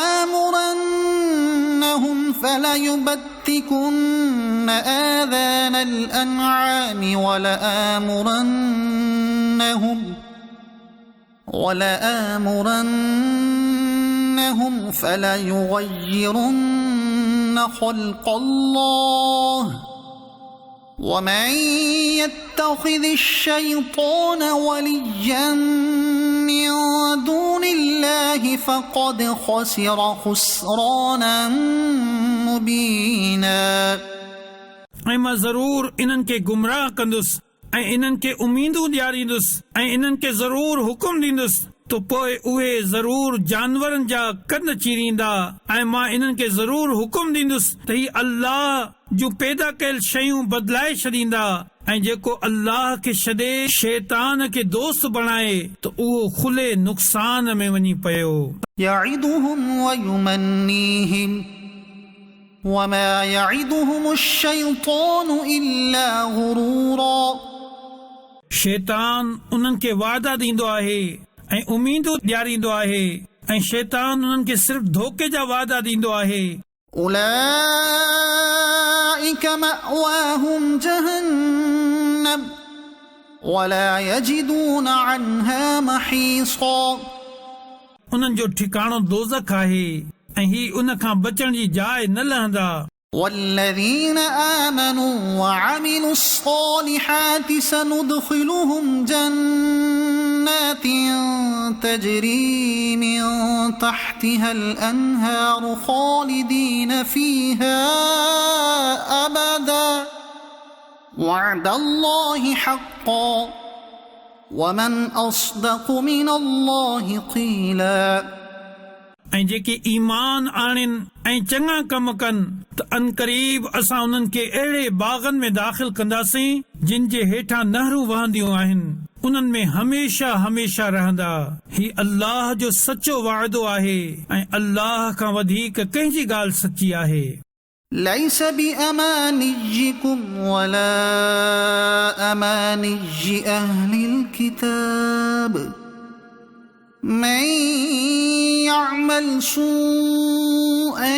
فليبتكن آذان الأنعام ولآمرنهم فليغيرن خلق الله ومن يتخذ الشيطان وليا من دون الله فقد خسر خسرانا مبينا ऐं मां ज़रूर इन्हनि खे गुमराह कंदुसि ऐं इन्हनि खे उमीदूं ॾियारींदुसि ऐं इन्हनि खे ज़रूर हुकुम ॾींदुसि त पोइ उहे ज़रूर जानवरनि जा कन चीरींदा ऐं मां इन्हनि खे ज़रूर हुकुम ॾींदुसि त ही अल्लाह जूं पैदा कयल शयूं बदिलाए छॾींदा ऐं जेको अल्लाह खे छॾे शैतान खे दोस्त बणाए त उहो खुले नुक़सान में वञी पियो يعدهم ويمنيهم وما يعدهم الشيطان إلا غرورا शैतान उन्हनि खे वादा ॾींदो आहे ऐं उमीदूं ॾियारींदो आहे ऐं शैतान उन्हनि खे सिर्फ़ धोखे जा वादा ॾींदो आहे أولئك مأواهم جهنم ولا يجدون عنها محيصا उन्हनि जो ठिकाणो दोज़ख आहे ऐं ही उन खां बचण जी जाइ न लहंदा والذين آمنوا وعملوا الصالحات سندخلهم جنات تجري من تحتها الأنهار خالدين فيها أبدا وعد الله حقا ومن أصدق من الله قيلا ऐं जेके ईमान आणनि ऐं चङा कम कनि त अनकरीब असां उन्हनि खे अहिड़े बाग़नि में दाख़िल कंदासीं जिन जे हेठां नहरूं वहंदियूं आहिनि उन्हनि में हमेशा हमेशा रहंदा ही अल्लाह जो सचो वाइदो आहे ऐं अल्लाह खां वधीक कंहिंजी ॻाल्हि सची आहे ليس بأمانيكم ولا أماني أهل الكتاب من يعمل سوءا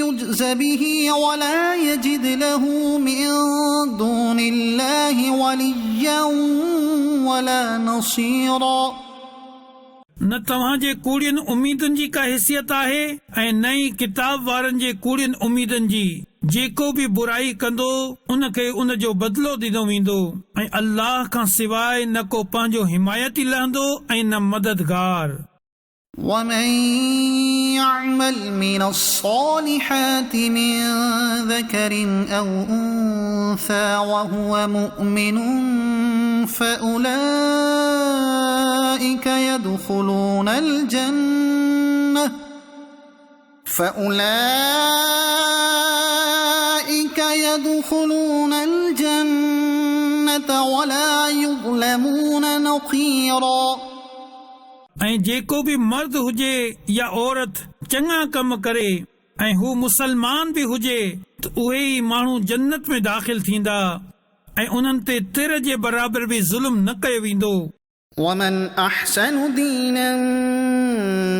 يجز به ولا يجد له من دون الله وليا ولا نصيرا न तव्हांजे कूड़ियुनि उमीदुनि जी का हैसियत आहे ऐं न ई किताब वारनि जे कूड़ियुनि उमीदुनि जी जेको बि बुराई कंदो उन खे उन जो बदिलो ॾिनो वेंदो ऐं अल्लाह खां सवाइ न को पंहिंजो हिमायती लहंदो ऐं न मददगार ومن يعمل من الصالحات من ذكر أو أنثى وهو مؤمن فأولئك يدخلون الجنة ولا يظلمون نقيرا ऐं जेको बि मर्द हुजे या औरत चङा कम करे ऐं हू मुसलमान बि हुजे त उहे ई माण्हू जन्नत में दाख़िल थींदा ऐं उन्हनि ते तिर जे बराबर बि ज़ुल्म न कयो वेंदो ومن أحسن دينا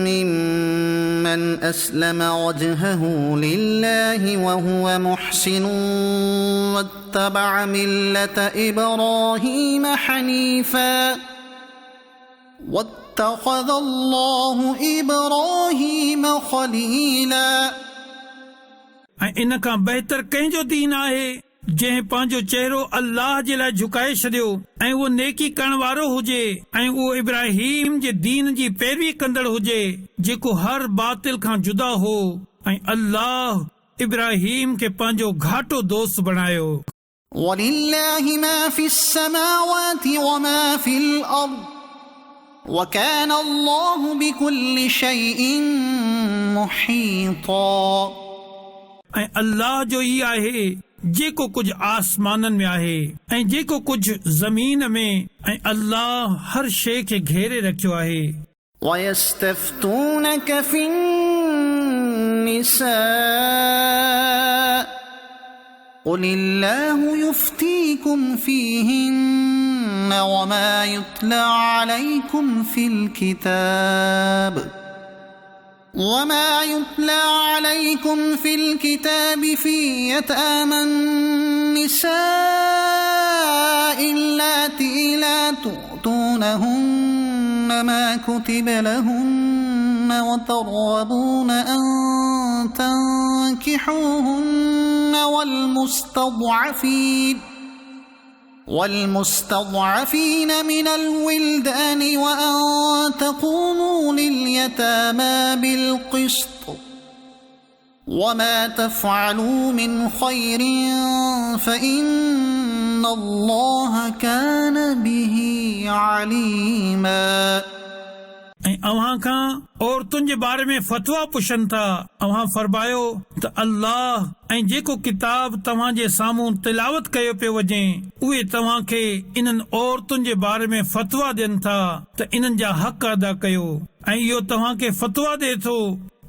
ممن أسلم وجهه لله وهو محسن واتبع ملة إبراهيم حنيفا واتخذ الله إبراهيم خليلا ऐं इन खां बहितर कंहिंजो दीन आहे जंहिं पंहिंजो चेहरो अल्लाह जे लाइ झुकाए छॾियो ऐं उहो नेकी करण वारो हुजे ऐं उहो इब्राहिम जे दीन जी पैरवी कंदड़ हुजे जेको हर बातिल खां जुदा हो ऐं अल्लाह इब्राहिम खे पंहिंजो घाटो दोस्त बणायो ولله ما في السماوات وما في الأرض وكان الله بكل شيء محيطا ऐं अल्लाह जो ई आहे जेको कुझु आसमाननि में आहे ऐं जेको कुझु ज़मीन में ऐं अल्लाह हर शइ खे घेरे रखियो आहे ويستفتونك في النساء قل الله يفتيكم فيهن وما يتلى عليكم في الكتاب في يتامى النساء اللاتي لا تؤتونهن ما كتب لهن وترغبون أن تنكحوهن والمستضعفين من الولدان وأن تقوموا لليتامى بالقسط وما تفعلوا من خير فإن الله كان به عليما. ऐं अव्हां खां औरतुनि जे बारे में फतवा पुछनि था। अव्हां फरमायो त अल्लाह ऐं जेको किताब तव्हां जे साम्हूं तिलावत कयो पियो वञे उहे तव्हां खे इन्हनि औरतुनि जे बारे में फतवा ॾियनि था त इन्हनि जा हक़ अदा कयो। ऐं इहो तव्हां खे फतवा ॾिए थो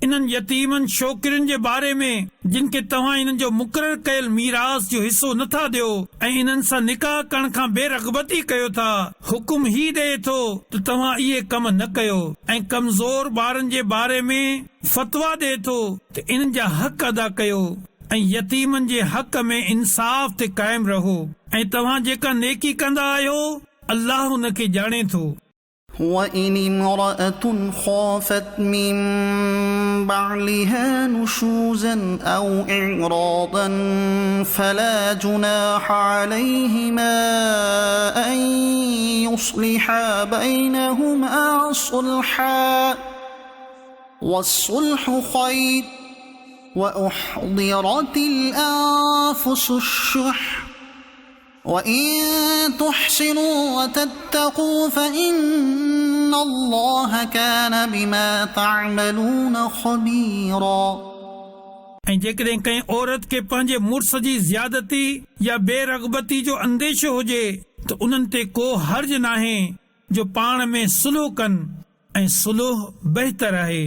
इन्हनि यतीमनि छोकिरियुनि जे बारे में जिन खे तव्हां इन्हनि जो मुक़ररु कयल मीरास जो हिसो नथा ॾियो ऐं इन्हनि सां निकाह करण खां बेरग़बती कयो था। हुकुम ही ॾिए थो त तव्हां इहे कम न कयो। ऐं कमज़ोर ॿारनि जे बारे में फतवा ॾिए थो त इन्हनि जा हक़ अदा कयो ऐं यतीमनि जे हक़ में इंसाफ़ ते क़ाइम रहो। ऐं तव्हां जेका नेकी कंदा आहियो अल्लाह हुन खे ॼाणे थो। وإن امرأة خافت من بعلها نشوزا أو إعراضا فلا جناح عليهما أن يصلحا بينهما صلحا والصلح خير وأحضرت الأنفس الشح وإن تحسنوا وتتقوا فإن الله كان بما تعملون خبيرا. ऐं जेकॾहिं कंहिं औरत खे पंहिंजे मुड़ुस जी ज़्यादती या बेरग़बती जो अंदेशो हुजे त उन्हनि ते को हर्ज नाहे जो पाण में सुलह कनि ऐं सुलह बहितर आहे।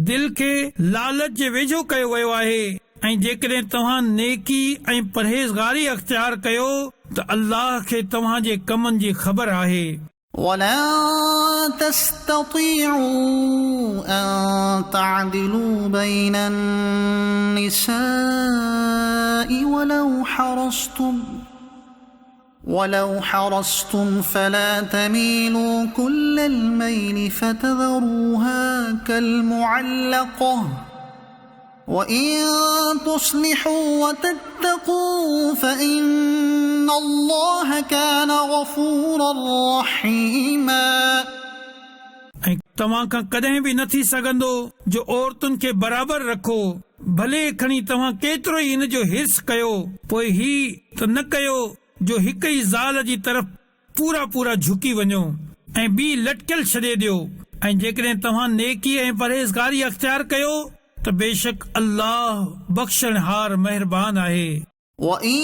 दिल खे लालच जे वेझो कयो वियो आहे ऐं जेकॾहिं तव्हां नेकी ऐं परहेज़गारी अख़्तियार कयो त अल्लाह खे तव्हां जे कमनि जी ख़बर आहे। وَلَن تَسْتَطِيعُوا أَن تَعْدِلُوا بَيْنَ النِّسَاءِ وَلَوْ حَرَصْتُمْ فَلَا تَمِيلُوا كُلَّ الْمَيْلِ فَتَذَرُوهَا كَالْمُعَلَّقَةِ وَإِن تُصْلِحُوا وَتَتَّقُوا فَإِنَّ اللَّهَ كَانَ غَفُورًا رَحِيمًا. ऐं तव्हां खां कॾहिं बि न थी सघंदो जो औरतुनि खे बराबर रखो। भले खणी तव्हां केतिरो ई इन जो हिर्स कयो पोइ ही त न कयो जो हिक ई ज़ाल जी तरफ़ पूरा झुकी वञो ऐं ॿी लटकियल छॾे ॾियो। ऐं जेकॾहिं तव्हां नेकी ऐं परहेज़गारी अख़्तियार कयो त बेशक अल्लाह बख़्शणहार महिरबान आहे। وَإِن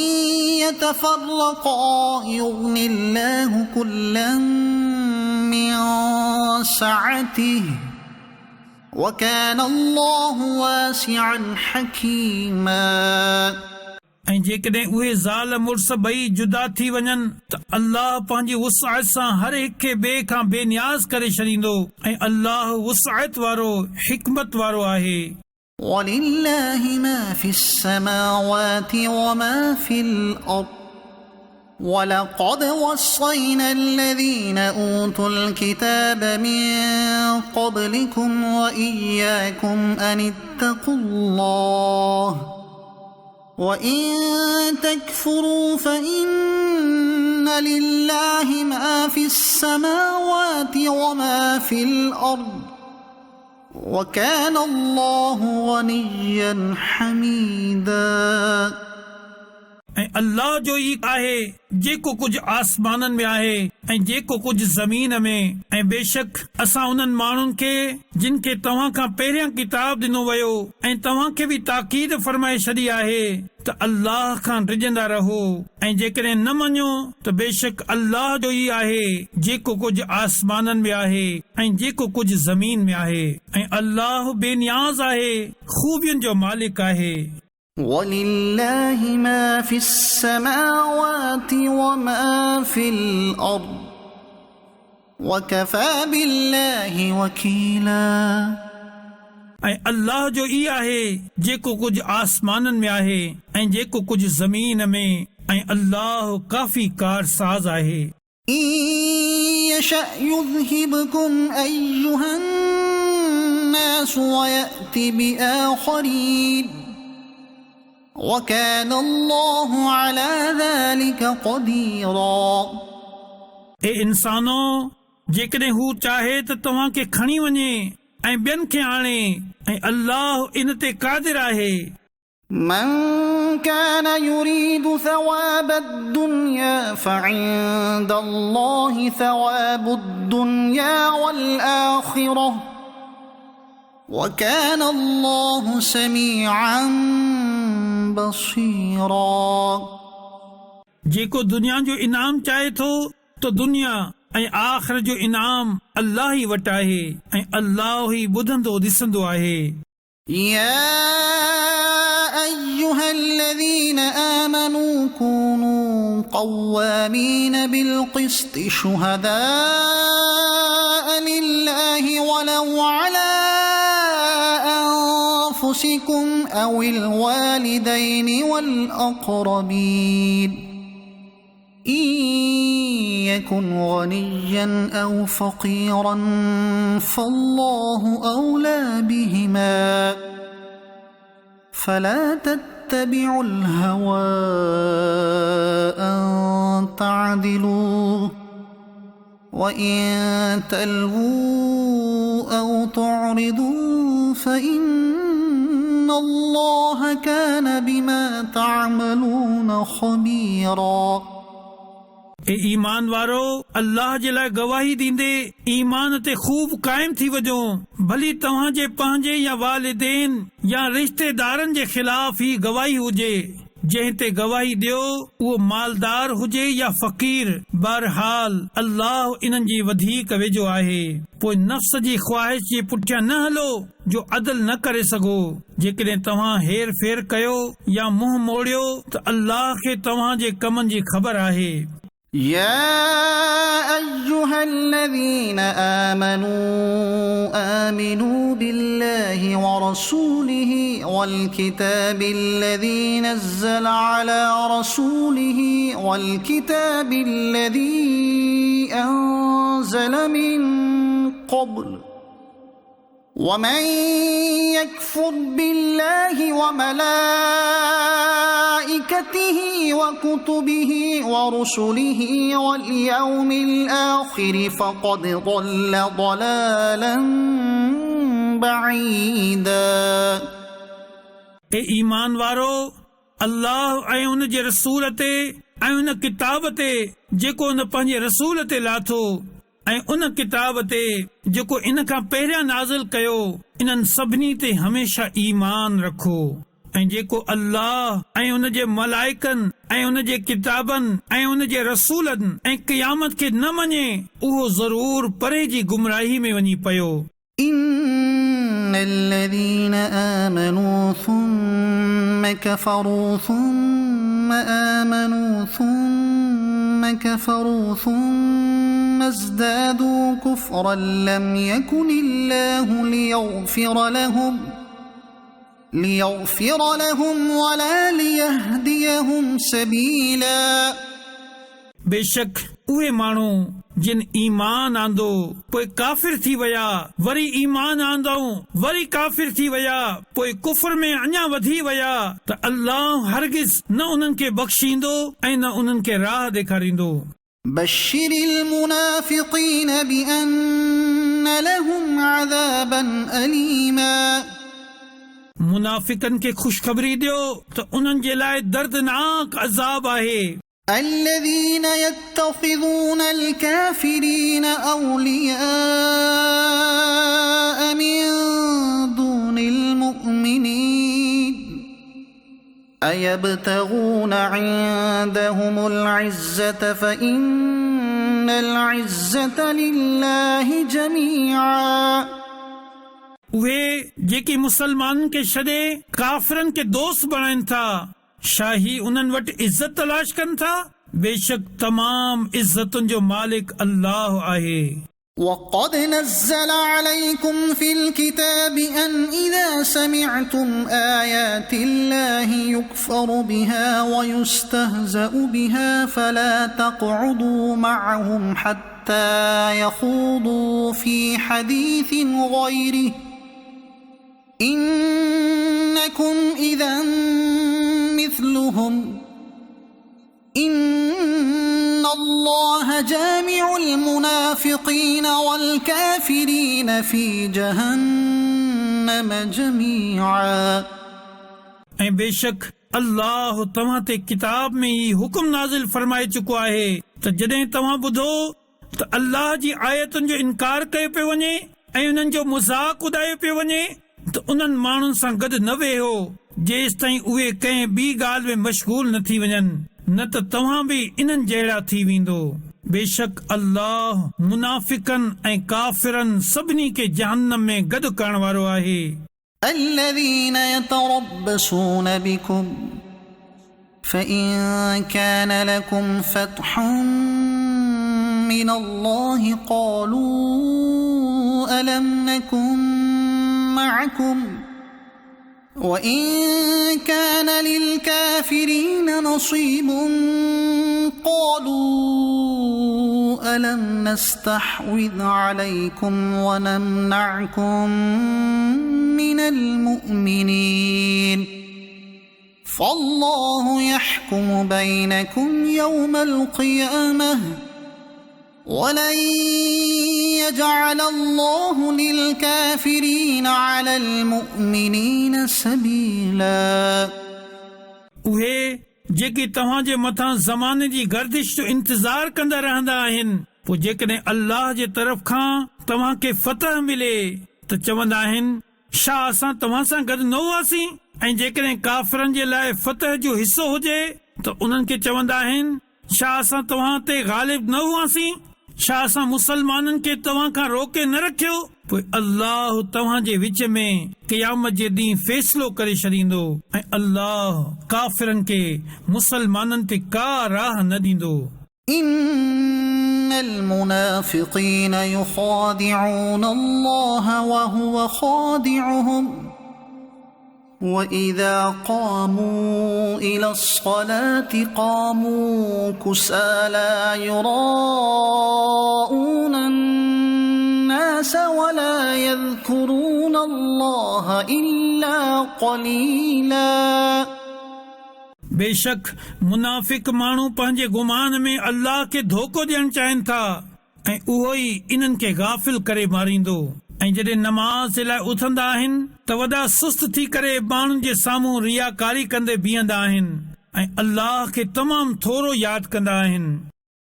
يَتَفَرَّقَا يُغْنِ اللَّهُ كُلًّا مِّن سَعَتِهِ وَكَانَ اللَّهُ وَاسِعًا حَكِيمًا. ऐं जेकॾहिं उहे ज़ाल मुड़ुस ॿई जुदा थी वञनि त अल्लाह पंहिंजी वुसअत सां हर हिक खे ॿिए खां बेनियाज़ करे छॾींदो ऐं अल्लाह वुसअत वारो हिकमत वारो आहे। وَلِلَّهِ مَا فِي السَّمَاوَاتِ وَمَا فِي الْأَرْضِ وَلَقَدْ وَصَّيْنَا الَّذِينَ أُوتُوا الْكِتَابَ مِن قَبْلِكُمْ وَإِيَّاكُمْ أَنِ اتَّقُوا اللَّهَ وَإِن تَكْفُرُوا فَإِنَّ لِلَّهِ مَا فِي السَّمَاوَاتِ وَمَا فِي الْأَرْضِ وَكَانَ اللَّهُ غَنِيًّا حَمِيدًا. ऐं अल्लाह जो ई आहे जेको कुझु आसमाननि में आहे ऐं जेको कुझु ज़मीन में। ऐं बेशक असां उन्हनि माण्हुनि खे जिन खे तव्हां खां पहिरियां किताब ॾिनो वियो ऐं तव्हां खे बि ताक़ीद फरमाए छॾी आहे त अल्लाह खां डिॼंदा रहो ऐं जेकॾहिं न मञो त बेशक अल्लाह जो ई आहे जेको कुझु आसमाननि में आहे ऐं जेको कुझु ज़मीन में आहे। ऐं अल्लाह बेनियाज़ आहे, खूबियुनि जो मालिक आहे। وَلِلَّهِ مَا فِي السَّمَاوَاتِ وَمَا فِي الْأَرْضِ وَكَفَى بِاللَّهِ وَكِيلًا. ऐं अल्लाह जो ई आहे जेको कुझु आसमाननि में आहे ऐं जेको कुझु ज़मीन में, ऐं अल्लाह काफ़ी कारसाज़ आहे. إِن يَشَأْ يُذْهِبْكُمْ أَيُّهَا النَّاسُ وَيَأْتِ بِآخَرِينَ وَكَانَ اللَّهُ عَلَى ذَلِكَ قَدِيرًا. ए इंसानो, जेकॾहिं हू चाहे त तव्हां खे खणी वञे ऐं ॿियनि खे आणे, ऐं अल्लाह इन ते क़ादिर आहे. من كان يريد ثواب الدنيا فعند الله ثواب الدنيا والآخرة وكان الله سميعا بصيرا. जेको दुनिया जो इनाम चाहे थो तो दुनिया ऐं आख़िर जो इनाम अल्लाह ई वटि आहे, ऐं अल्लाह ई ॿुधंदो ॾिसंदो आहे. يا أيها الذين آمنوا كونوا قوامين بالقسط شهداء لله ولو على أنفسكم أو الوالدين والأقربين إن يكن غنيا أو فقيرا فالله أولى بهما فلا تتبعوا الهوى أن تعدلوا وإن تلووا أو تعرضوا فإن الله كان بما تعملون خبيرا. ए ईमान वारो, अल्लाह जे लाइ गवाही ॾींदे ईमान ते खूब क़ाइम थी वञो, भली तव्हां जे पंहिंजे या वालिदैन या रिश्तेदारनि जे ख़िलाफ़ ही गवाही हुजे. जंहिं ते गवाही ॾियो उहो मालदार हुजे या फ़क़ीर, बहरहाल अल्लाह इन्हनि जी वधीक वेझो आहे. पोइ नफ़्स जी ख़्वाहिश जे पुठियां न हलो जो अदल न करे सघो. जेकॾहिं तव्हां हेर फेर कयो या मुंहुं मोड़ियो त अल्लाह खे तव्हां जे कमनि जी ख़बर आहे. يا أيها الذين آمنوا بالله ورسوله والكتاب الذي نزل على رسوله والكتاب الذي أنزل من قبل ومن يكفر بالله وملائكته وكتبه ورسله واليوم الآخر فقد ضل ضلالا بعيدا. ए ईमान वारो, अल्लाह ऐं उन जे रसूल ते ऐं उन किताब ते जेको उन पंहिंजे रसूल ते लाथो ऐं उन किताब ते जेको इन खां पहिरियां नाज़िल कयो, इन्हनि सभिनी ते हमेशा ईमान रखो. ऐं जेको अल्लाह ऐं उन जे मलाइकनि ऐं उन जे किताबनि ऐं उन जे रसूलनि ऐं क़यामत खे न मञे, उहो ज़रूर परे जी गुमराही में वञी पियो. إن الذين آمنوا ثم كفروا ثم آمنوا ثم كفروا ثم ازدادوا كفرا لم يكن الله ليغفر لهم ولا ليهديهم سبيلا. बेशक उहे माण्हू जिन ईमान आंदो पोइ काफ़िर थी विया, वरी ईमान आंदऊं वरी काफ़िर थी विया, पोइ कुफ्र में अञा वधी विया, त अल्लाह हरगिज़ न उन्हनि खे बख़्शींदो ऐं न उन्हनि खे राह ॾेखारींदो. بشر المنافقين بأن لهم عذابا أليما. मुनाफ़िकनि खे ख़ुशख़बरी ॾियो त उन्हनि जे लाइ दर्दनाक अज़ाब आहे. الذين يتخذون الكافرين أولياء من دون المؤمنين أيبتغون عندهم العزة فإن العزة لله جميعا. उहे जेकी मुसलमाननि खे छॾे काफ़िरनि खे दोस्त बणाइनि था, छा ही उन्हनि वटि इज़त तलाश कनि था? बेशक तमाम इज़तुनि जो मालिक अल्लाह आहे। وقد نزل عليكم في الكتاب أن إذا سمعتم آيات الله يكفر بها ويستهزأ بها فلا تقعدوا معهم حتى يخوضوا في حديث غيره إنكم إذا مثلهم إن الله جامع المنافقين والكافرين في جهنم جميعا। ऐं बेशक अल्लाह तव्हां ते किताब में ही हुकुम नाज़िल फरमाए चुको आहे त जॾहिं तव्हां ॿुधो त अल्लाह जी आयतुनि जो इनकार कयो पियो वञे ऐं उन्हनि जो मज़ाक उॾायो पियो वञे त उन्हनि माण्हुनि सां गॾु न वेहो जेसि ताईं उहे कंहिं ॿी ॻाल्हि में मशगूल न थी वञनि, न त तव्हां बि इन्हनि जहिड़ा थी वेंदो। बेशक अल्लाह मुनाफिकन ऐं काफ़िरन सभिनी खे जहन्नम में गॾु करण वारो आहे। الذين يتربصون بكم فإن كان لكم فتح من الله قالوا ألم نكن معكم وإن كان للكافرين نصيب قالوا ألم نستحوذ عليكم ونمنعكم من المؤمنين فالله يحكم بينكم يوم القيامة ولن يجعل الله للكافرين على المؤمنين سبيلا। उहे जेके तव्हां जे मथां ज़माने जी गर्दिश जो इंतज़ार कंदा रहंदा आहिनि, पोइ जेकॾहिं अल्लाह जे तरफ़ खां तव्हां खे फतह मिले त चवंदा आहिनि छा असां तव्हां सां गॾु न हुआसीं, ऐं जेकॾहिं काफ़िरनि जे लाइ फतह जो हिसो हुजे त उन्हनि खे चवंदा आहिनि छा असां तव्हां ते ग़ालिब न हुआसीं, छा असां मुसलमाननि खे तव्हां खां रोके न रखियो। पोइ अल्लाह तव्हां जे विच में क़यामत जे ॾींहुं फ़ैसिलो करे छॾींदो ऐं अल्लाह काफ़िरनि खे मुसलमाननि ते का राह न ॾींदो। إن المنافقين يخادعون الله وهو خادعهم وإذا قاموا إلى الصلاة قاموا كسالى يراءون الناس ولا يذكرون الله إلا قليلا। बेशक मुनाफ़िक माण्हू पंहिंजे गुमान में अल्लाह खे धोखो ॾियणु चाहिनि था ऐं उहो ई इन्हनि खे गाफ़िल करे मारींदो। ऐं जॾहिं नमाज़ जे लाइ उथंदा आहिनि त वॾा सुस्त थी करे माण्हुनि जे साम्हूं रियाकारी कंदे बीहंदा आहिनि ऐं अल्लाह खे तमामु थोरो यादि कंदा आहिनि।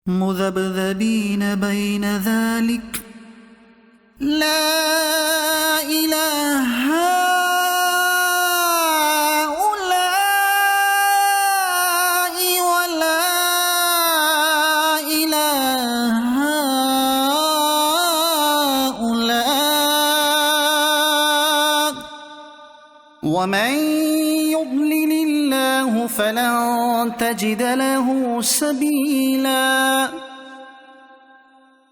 मुज़ब्ज़बीन बैन ज़ालिक ला इलाहा ومن يضلل الله فلن تجد له سبيلا।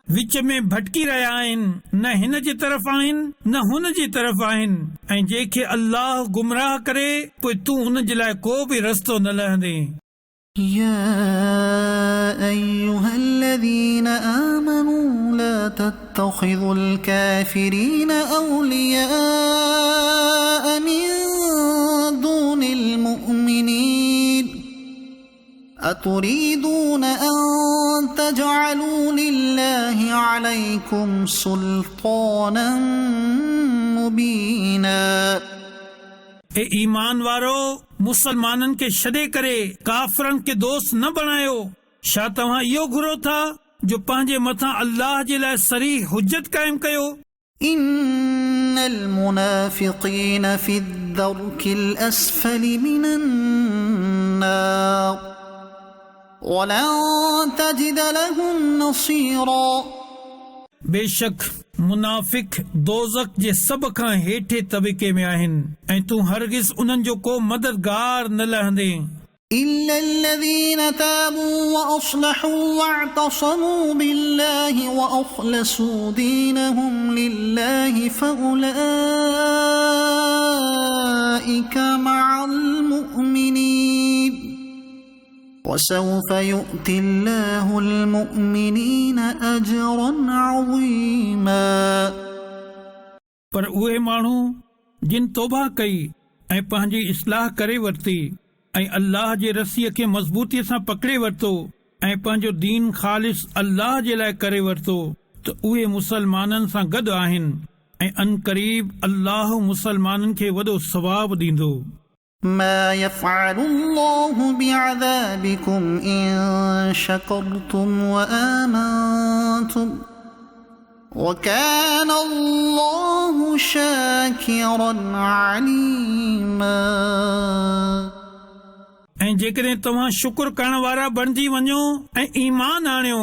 विच में भटकी रहिया आहिनि, न हिन जे तरफ़ आहिनि न हुन जे तरफ़ आहिनि, ऐं जंहिंखे अल्लाह गुमराह करे पोइ तूं उन जे लाइ को बि रस्तो न लहंदे। يا أيها الذين آمنوا لا تتخذوا الكافرين أولياء من دون المؤمنين أتريدون أن تجعلوا لله عليكم سلطانا مبينا। ए ईमान वारो, मुसलमाननि खे छॾे करे काफ़िरनि खे दोस्त न बणायो। छा तव्हां इहो घुरो था जो पंहिंजे मथां अल्लाह जे लाइ सरीह हुज्जत क़ाइम कयो। إن المنافقين في الدرك الأسفل من النار ولن تجد لهم نصيرا। बेशक मुनाफ़िक दोज़ख जे सभ खां हेठे तबिके में आहिनि ऐं तूं हरगिज़ उन्हनि जो को मददगार न लहंदे إلا الذين تابوا وأصلحوا واعتصموا بالله وأخلصوا دينهم لله فأولئك مع المؤمنين وسوف يؤتي الله المؤمنين أجرا عظيما पर उहे माण्हू जिन तौबा कई ऐं पंहिंजी इस्लाह करे वरिती ऐं अल्लाह जे रसीअ खे मज़बूतीअ सां पकड़े वरितो ऐं पंहिंजो दीन ख़ालिस अल्लाह जे लाइ करे वरितो त उहे मुसलमाननि सां गॾु आहिनि ऐं अनक़रीब अल्लाह मुसलमाननि खे वॾो सवाब ॾींदो ما يفعل الله بعذابكم إن شكرتم وآمنتم وكان الله شاكرا عليما ऐं जेकॾहिं तव्हां शुक्र करण वारा बणिजी वञो ऐं ईमान आणियो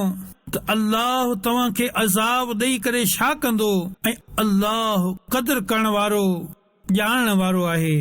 त अल्लाह तव्हां खे अज़ाब ॾेई करे छा कंदो ऐं अल्लाह क़दर करण वारो ॼाणण वारो आहे